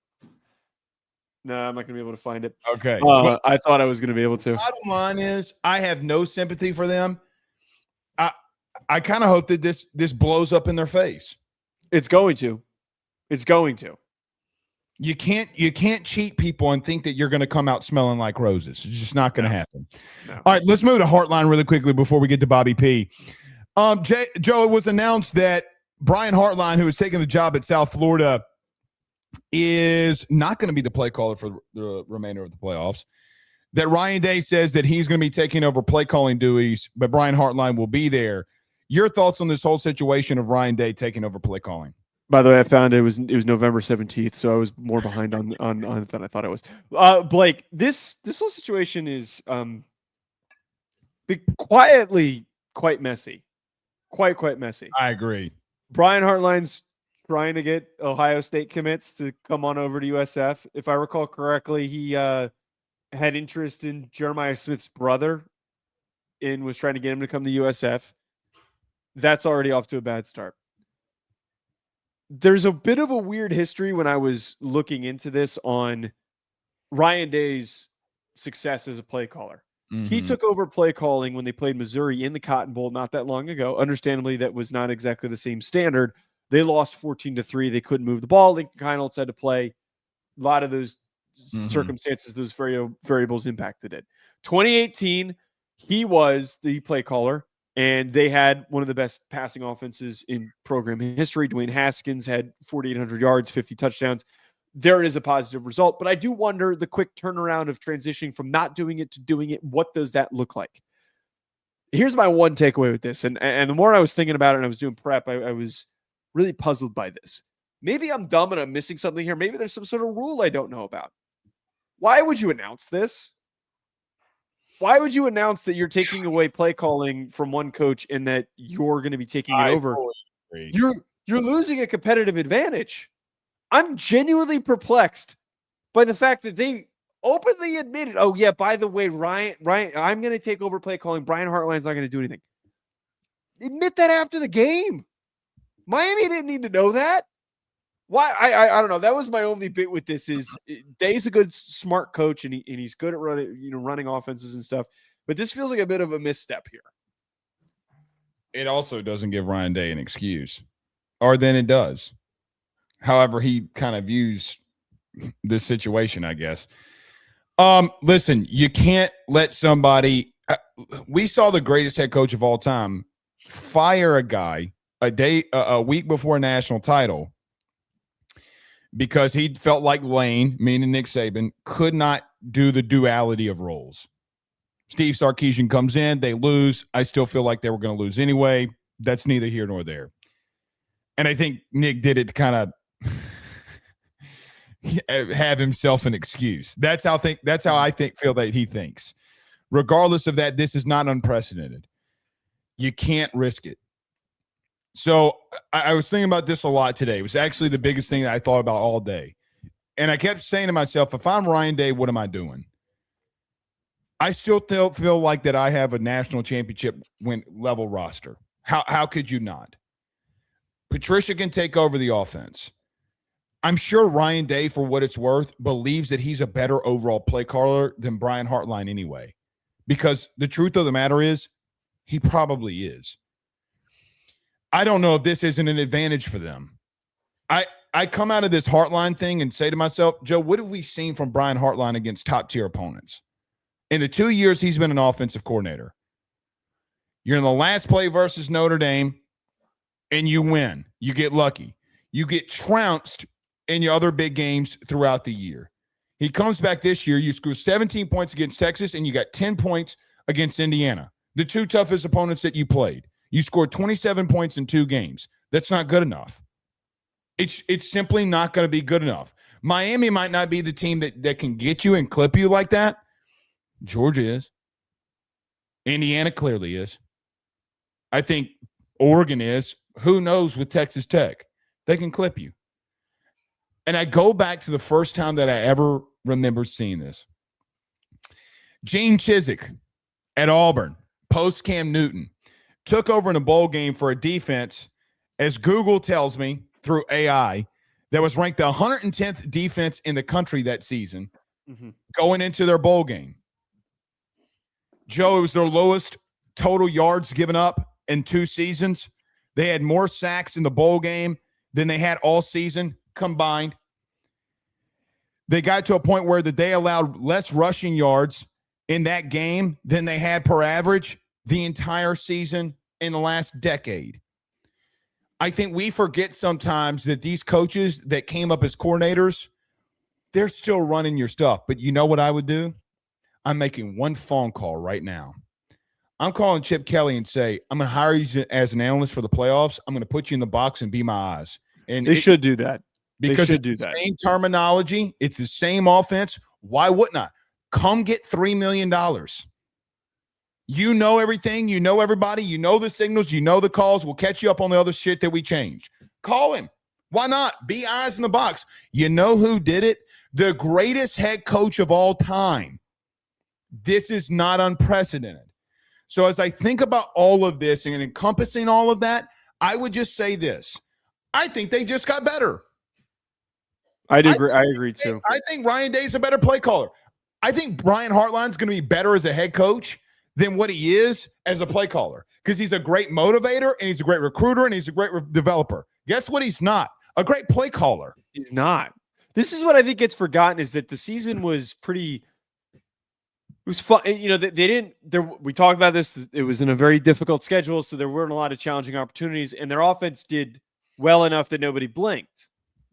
No, I'm not going to be able to find it.
Okay.
I thought I was going to be able to.
Bottom line is I have no sympathy for them. I kind of hope that this blows up in their face.
It's going to. It's going to.
You can't cheat people and think that you're going to come out smelling like roses. It's just not going to happen. No. All right, let's move to Hartline really quickly before we get to Bobby P. Joe, it was announced that Brian Hartline, who is taking the job at South Florida, is not going to be the play caller for the remainder of the playoffs. That Ryan Day says that he's going to be taking over play calling duties, but Brian Hartline will be there. Your thoughts on this whole situation of Ryan Day taking over play calling?
By the way, I found it was November 17th, so I was more behind on than I thought I was. Blake, this whole situation is quietly quite messy. Quite messy.
I agree.
Brian Hartline's trying to get Ohio State commits to come on over to USF. If I recall correctly, he had interest in Jeremiah Smith's brother and was trying to get him to come to USF. That's already off to a bad start. There's a bit of a weird history when I was looking into this on Ryan Day's success as a play caller. Mm-hmm. He took over play calling when they played Missouri in the Cotton Bowl not that long ago. Understandably, that was not exactly the same standard. They lost 14-3. They couldn't move the ball. Lincoln Kynholtz had to play. A lot of those circumstances, those variables impacted it. 2018, he was the play caller. And they had one of the best passing offenses in program history. Dwayne Haskins had 4,800 yards, 50 touchdowns. There is a positive result. But I do wonder the quick turnaround of transitioning from not doing it to doing it. What does that look like? Here's my one takeaway with this. And the more I was thinking about it and I was doing prep, I was really puzzled by this. Maybe I'm dumb and I'm missing something here. Maybe there's some sort of rule I don't know about. Why would you announce this? Why would you announce that you're taking away play calling from one coach and that you're going to be taking it over? You're losing a competitive advantage. I'm genuinely perplexed by the fact that they openly admitted, oh yeah, by the way, Ryan, I'm going to take over play calling. Brian Hartline's not going to do anything. Admit that after the game. Miami didn't need to know that. Why? I don't know. That was my only bit with this. Is Day's a good, smart coach, and he's good at running offenses and stuff. But this feels like a bit of a misstep here.
It also doesn't give Ryan Day an excuse, or then it does. However, he kind of views this situation, I guess. Listen, you can't let somebody. We saw the greatest head coach of all time fire a guy a week before a national title, because he felt like Lane, meaning Nick Saban, could not do the duality of roles. Steve Sarkisian comes in, they lose. I still feel like they were going to lose anyway. That's neither here nor there. And I think Nick did it to kind of have himself an excuse. That's how I feel that he thinks. Regardless of that, this is not unprecedented. You can't risk it. So I was thinking about this a lot today. It was actually the biggest thing that I thought about all day. And I kept saying to myself, if I'm Ryan Day, what am I doing? I still feel like that I have a national championship level roster. How could you not? Patricia can take over the offense. I'm sure Ryan Day, for what it's worth, believes that he's a better overall play caller than Brian Hartline anyway. Because the truth of the matter is, he probably is. I don't know if this isn't an advantage for them. I come out of this Hartline thing and say to myself, Joe, what have we seen from Brian Hartline against top-tier opponents? In the 2 years he's been an offensive coordinator, you're in the last play versus Notre Dame, and you win. You get lucky. You get trounced in your other big games throughout the year. He comes back this year. You score 17 points against Texas, and you got 10 points against Indiana, the two toughest opponents that you played. You scored 27 points in 2 games. That's not good enough. It's simply not going to be good enough. Miami might not be the team that can get you and clip you like that. Georgia is. Indiana clearly is. I think Oregon is. Who knows with Texas Tech? They can clip you. And I go back to the first time that I ever remember seeing this. Gene Chizik at Auburn, post Cam Newton, took over in a bowl game for a defense, as Google tells me through AI, that was ranked the 110th defense in the country that season, going into their bowl game. Joe, it was their lowest total yards given up in 2 seasons. They had more sacks in the bowl game than they had all season combined. They got to a point where they allowed less rushing yards in that game than they had per average the entire season in the last decade. I think we forget sometimes that these coaches that came up as coordinators, they're still running your stuff. But you know what I would do? I'm making one phone call right now. I'm calling Chip Kelly and say, I'm going to hire you as an analyst for the playoffs. I'm going to put you in the box and be my eyes. And
they should do that.
Because it's the same terminology. It's the same offense. Why wouldn't I? Come get $3 million. You know everything. You know everybody. You know the signals. You know the calls. We'll catch you up on the other shit that we change. Call him. Why not? Be eyes in the box. You know who did it? The greatest head coach of all time. This is not unprecedented. So as I think about all of this and encompassing all of that, I would just say this. I think they just got better.
I agree too.
I think Ryan Day's a better play caller. I think Brian Hartline's going to be better as a head coach than what he is as a play caller because he's a great motivator and he's a great recruiter and he's a great developer. Guess what? He's not a great play caller.
He's not. This is what I think gets forgotten is that the season was pretty. It was fun. You know, they didn't. We talked about this. It was in a very difficult schedule, so there weren't a lot of challenging opportunities, and their offense did well enough that nobody blinked.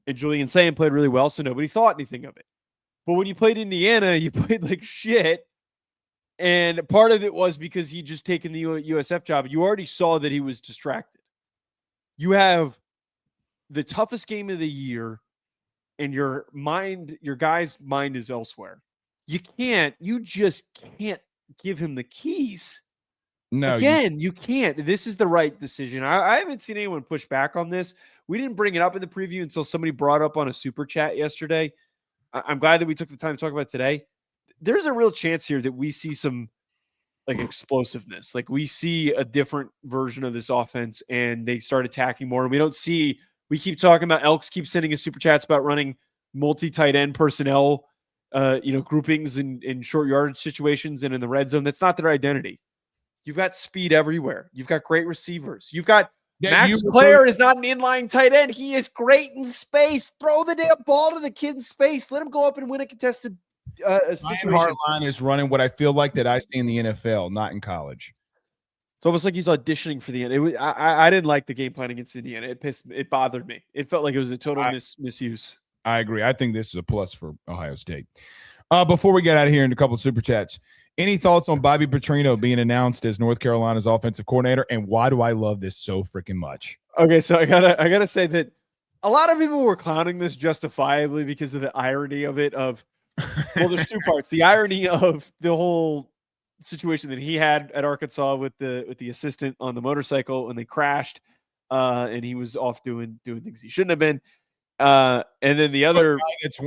And Julian Sayin played really well, so nobody thought anything of it. But when you played Indiana, you played like shit. And part of it was because he just taken the USF job. You already saw that he was distracted. You have the toughest game of the year, and your guy's mind is elsewhere. You just can't give him the keys.
No.
Again, you can't. This is the right decision. I haven't seen anyone push back on this. We didn't bring it up in the preview until somebody brought up on a super chat yesterday. I'm glad that we took the time to talk about it today. There's a real chance here that we see some like explosiveness. Like we see a different version of this offense and they start attacking more. And we keep talking about Elks keep sending us super chats about running multi-tight end personnel, groupings in short yardage situations and in the red zone. That's not their identity. You've got speed everywhere. You've got great receivers. You've got Max Clare is not an inline tight end. He is great in space. Throw the damn ball to the kid in space. Let him go up and win a contested situation.
Brian Hartline is running what I feel like that I see in the NFL, not in college.
It's almost like he's auditioning for the end. I didn't like the game plan against Indiana. It bothered me. It felt like it was a total misuse. I
agree. I think this is a plus for Ohio State. Before we get out of here in a couple of super chats, any thoughts on Bobby Petrino being announced as North Carolina's offensive coordinator, and why do I love this so freaking much?
Okay, so I gotta say that a lot of people were clowning this justifiably because of the irony of it. Well, there's two parts: the irony of the whole situation that he had at Arkansas with the assistant on the motorcycle when they crashed, and he was off doing things he shouldn't have been, and then the other.
It's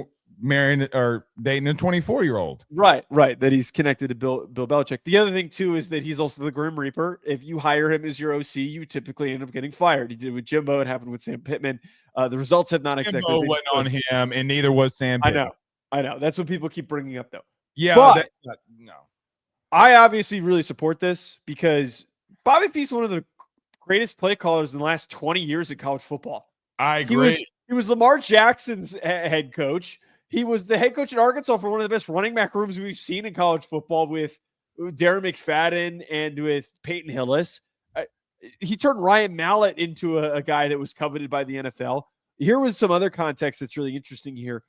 marrying or dating a 24-year-old.
Right. That he's connected to Bill Belichick. The other thing, too, is that he's also the Grim Reaper. If you hire him as your OC, you typically end up getting fired. He did it with Jimbo. It happened with Sam Pittman. The results have not exactly
been wasn't on him, and neither was Sam Pittman.
I know. That's what people keep bringing up, though.
Yeah,
but no. I obviously really support this because Bobby P is one of the greatest play callers in the last 20 years in college football.
I agree.
He was Lamar Jackson's head coach. He was the head coach at Arkansas for one of the best running back rooms we've seen in college football with Darren McFadden and with Peyton Hillis. He turned Ryan Mallett into a guy that was coveted by the NFL. Here was some other context that's really interesting here.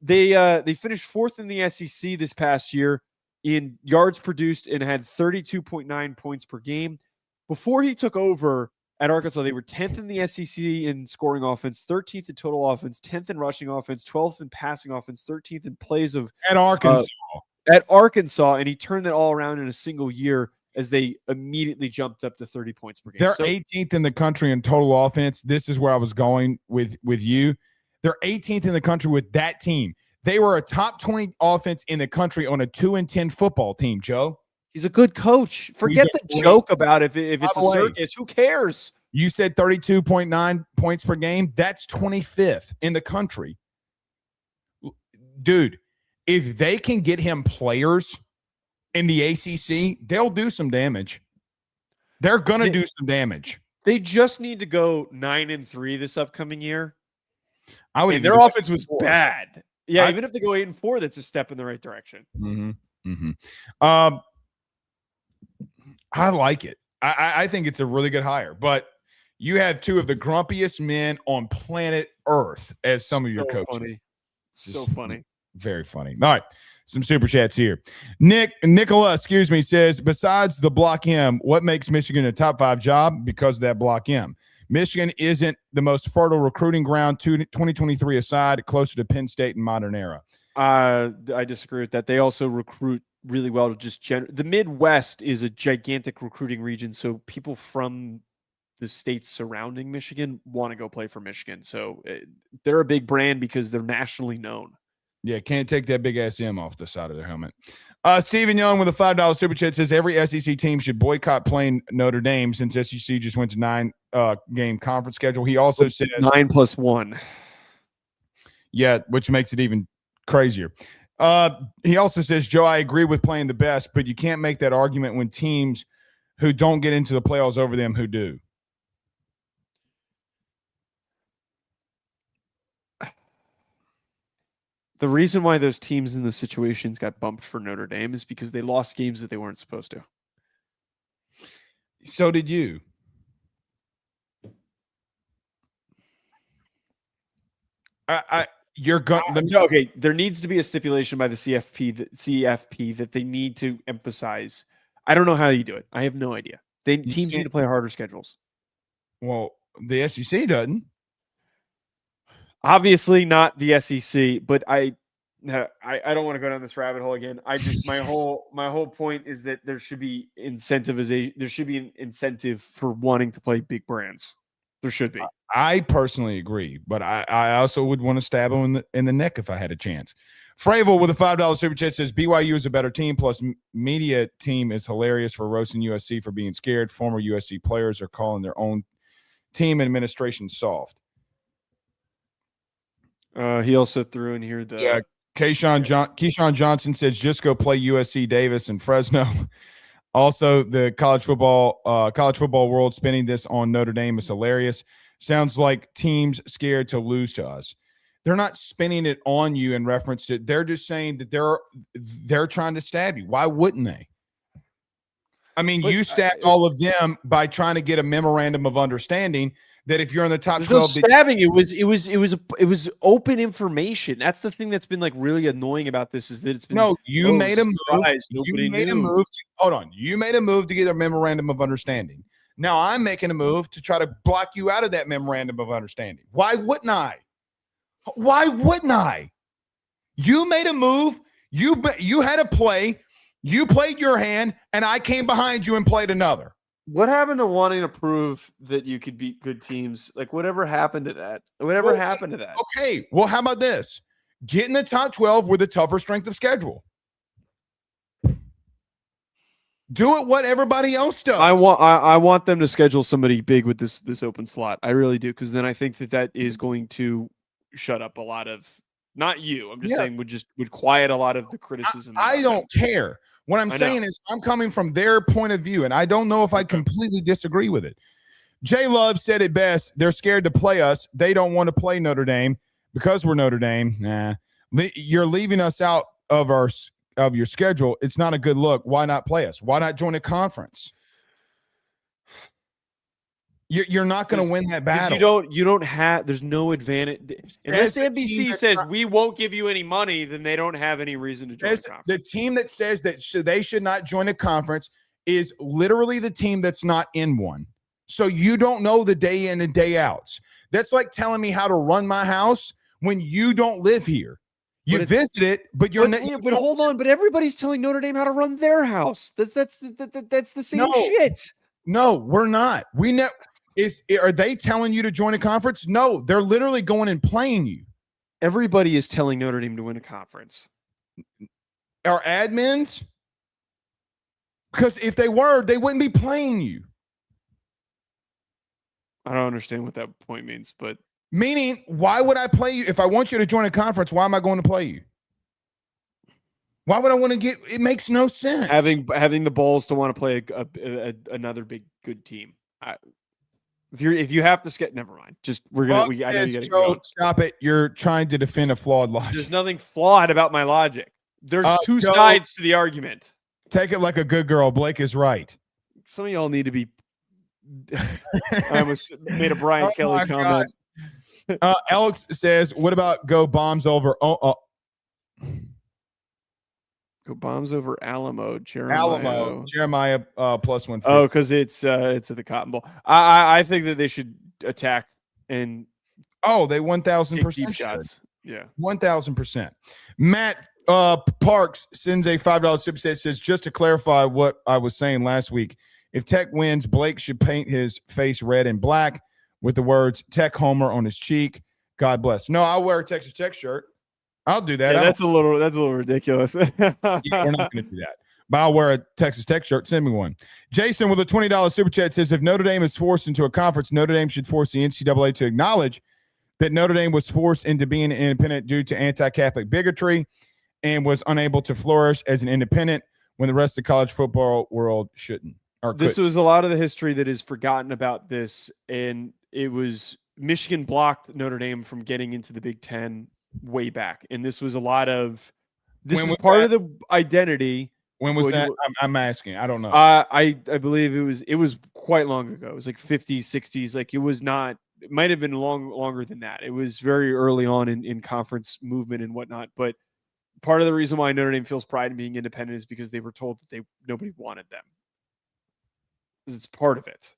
They finished fourth in the SEC this past year in yards produced and had 32.9 points per game. Before he took over at Arkansas, they were 10th in the SEC in scoring offense, 13th in total offense, 10th in rushing offense, 12th in passing offense, 13th in plays of
at Arkansas.
And he turned that all around in a single year as they immediately jumped up to 30 points per game.
They're 18th in the country in total offense. This is where I was going with you. They're 18th in the country with that team. They were a top 20 offense in the country on a 2-10 football team, Joe.
He's a good coach. Forget the joke about if it's a circus. Who cares?
You said 32.9 points per game. That's 25th in the country. Dude, if they can get him players in the ACC, they'll do some damage. They're going to do some damage.
They just need to go 9-3 this upcoming year.
Their
offense was bad. Yeah, even if they go 8-4, that's a step in the right direction.
I like it. I think it's a really good hire, but you have two of the grumpiest men on planet Earth as some of your coaches.
Funny. So funny.
Very funny. All right. Some super chats here. Nicola, says, besides the Block M, what makes Michigan a top 5 job? Because of that Block M. Michigan isn't the most fertile recruiting ground, 2023 aside, closer to Penn State and modern era.
I disagree with that. They also recruit really well. The Midwest is a gigantic recruiting region, so people from the states surrounding Michigan want to go play for Michigan. So they're a big brand because they're nationally known.
Yeah, can't take that big ass M off the side of their helmet. Stephen Young with a $5 super chat says every SEC team should boycott playing Notre Dame since SEC just went to 9-game conference schedule. He also says
9+1.
Yeah, which makes it even crazier. He also says, Joe, I agree with playing the best, but you can't make that argument when teams who don't get into the playoffs over them who do.
The reason why those teams in the situations got bumped for Notre Dame is because they lost games that they weren't supposed to.
So did you. You're going.
Okay, there needs to be a stipulation by the CFP that they need to emphasize. I don't know how you do it. I have no idea. Teams need to play harder schedules.
Well, the SEC doesn't.
Obviously not the SEC, but I don't want to go down this rabbit hole again. My whole point is that there should be incentivization. There should be an incentive for wanting to play big brands. There should be.
I personally agree, but I also would want to stab him in the neck if I had a chance. Fravel with a $5 super chat says BYU is a better team, plus media team is hilarious for roasting USC for being scared. Former USC players are calling their own team administration soft.
He also threw in here the
Keyshawn Johnson says just go play USC Davis and Fresno. Also, the college football world spinning this on Notre Dame is hilarious. Sounds like teams scared to lose to us. They're not spinning it on you in reference to. They're just saying that they're trying to stab you. Why wouldn't they? I mean, you stabbed all of them by trying to get a memorandum of understanding that if you're in the top 12,
no stabbing. It was open information. That's the thing that's been like really annoying about this is that it's been
you made a move. Hold on, you made a move to get a memorandum of understanding. Now I'm making a move to try to block you out of that memorandum of understanding. Why wouldn't I? Why wouldn't I? You made a move. You had a play. You played your hand, and I came behind you and played another.
What happened to wanting to prove that you could beat good teams? Like, whatever happened to that? Whatever happened to that?
Okay, well, how about this? Get in the top 12 with a tougher strength of schedule. Do it what everybody else does.
I want them to schedule somebody big with this open slot. I really do, because then I think that is going to shut up a lot of, not you. I'm just saying would quiet a lot of the criticism.
I don't care. What I'm saying is I'm coming from their point of view, and I don't know if I completely disagree with it. Jay Love said it best. They're scared to play us. They don't want to play Notre Dame because we're Notre Dame. Nah, you're leaving us out of your schedule. It's not a good look. Why not play us? Why not join a conference? You're not going to win that battle.
You don't have. There's no advantage unless NBC says we won't give you any money. Then they don't have any reason to join a conference.
The team that says that they should not join a conference is literally the team that's not in one. So you don't know the day in and day outs. That's like telling me how to run my house when you don't live here. You visit it, but you're not.
But hold on. But everybody's telling Notre Dame how to run their house. That's the same shit.
No, we're not. Are they telling you to join a conference? No, they're literally going and playing you.
Everybody is telling Notre Dame to win a conference.
Our admins? Because if they were, they wouldn't be playing you.
I don't understand what that point means, but
meaning, why would I play you? If I want you to join a conference, why am I going to play you? Why would I want to get? It makes no sense.
Having the balls to want to play another big good team. If you have to skip, never mind. Just I know you got to get going.
Stop it. You're trying to defend a flawed logic.
There's nothing flawed about my logic. There's two
Joe,
sides to the argument.
Take it like a good girl. Blake is right.
Some of y'all need to be. I almost made a Brian Kelly comment.
Alex says, "What about go bombs over?"
Go bombs over Alamo.
Jeremiah plus 1.
Oh, because it's at the Cotton Bowl. I think that they should attack and
they 1,000%
deep shots. Yeah,
1,000%. Matt Parks sends a $5 super chat. Says, just to clarify what I was saying last week, if Tech wins, Blake should paint his face red and black with the words Tech Homer on his cheek. God bless. No, I'll wear a Texas Tech shirt. I'll do that.
Yeah, that's a little ridiculous.
We're not going to do that. But I'll wear a Texas Tech shirt. Send me one. Jason with a $20 super chat says, if Notre Dame is forced into a conference, Notre Dame should force the NCAA to acknowledge that Notre Dame was forced into being independent due to anti-Catholic bigotry and was unable to flourish as an independent when the rest of the college football world shouldn't.
This was a lot of the history that is forgotten about this, and it was Michigan blocked Notre Dame from getting into the Big Ten way back, and this was a lot of this is part of the identity.
When was that? I'm asking. I don't know.
I believe it was quite long ago. It was like 50s, 60s. Like it was not. It might have been longer than that. It was very early on in conference movement and whatnot. But part of the reason why Notre Dame feels pride in being independent is because they were told that nobody wanted them. It's part of it.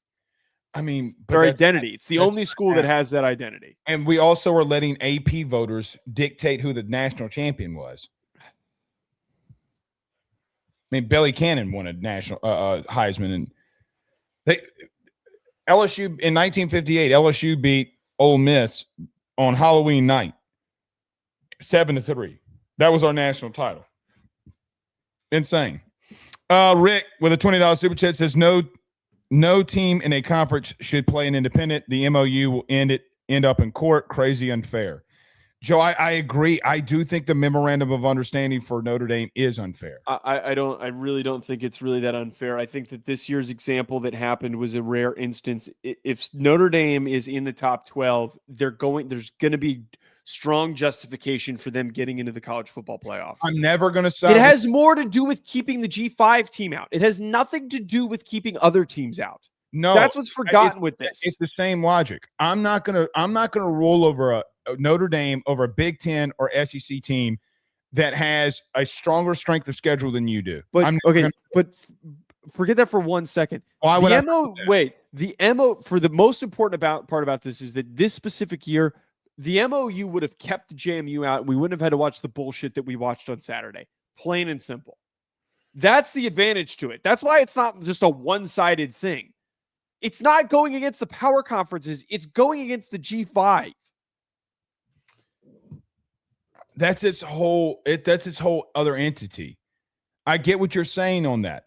I mean,
their identity. It's the only school that has that identity.
And we also are letting AP voters dictate who the national champion was. I mean, Billy Cannon won a national Heisman, and LSU in 1958. LSU beat Ole Miss on Halloween night, 7-3. That was our national title. Insane. Rick with a $20 super chat says no team in a conference should play an independent. The MOU will end up in court. Crazy unfair. Joe, I agree. I do think the memorandum of understanding for Notre Dame is unfair.
I really don't think it's really that unfair. I think that this year's example that happened was a rare instance. If Notre Dame is in the top 12, there's going to be strong justification for them getting into the college football playoff.
I'm never going to say
it has more to do with keeping the G5 team out. It has nothing to do with keeping other teams out.
No,
that's what's forgotten with this.
It's the same logic. I'm not gonna roll over a Notre Dame over a Big Ten or SEC team that has a stronger strength of schedule than you do.
But but forget that for 1 second. The MO for the most important part about this is that this specific year, the MOU would have kept the JMU out. We wouldn't have had to watch the bullshit that we watched on Saturday. Plain and simple. That's the advantage to it. That's why it's not just a one-sided thing. It's not going against the power conferences. It's going against the G5.
That's its whole other entity. I get what you're saying on that.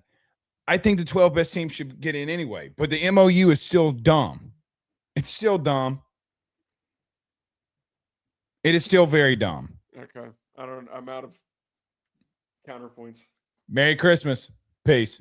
I think the 12 best teams should get in anyway, but the MOU is still dumb. It's still dumb. It is still very dumb.
Okay. I'm out of counterpoints.
Merry Christmas. Peace.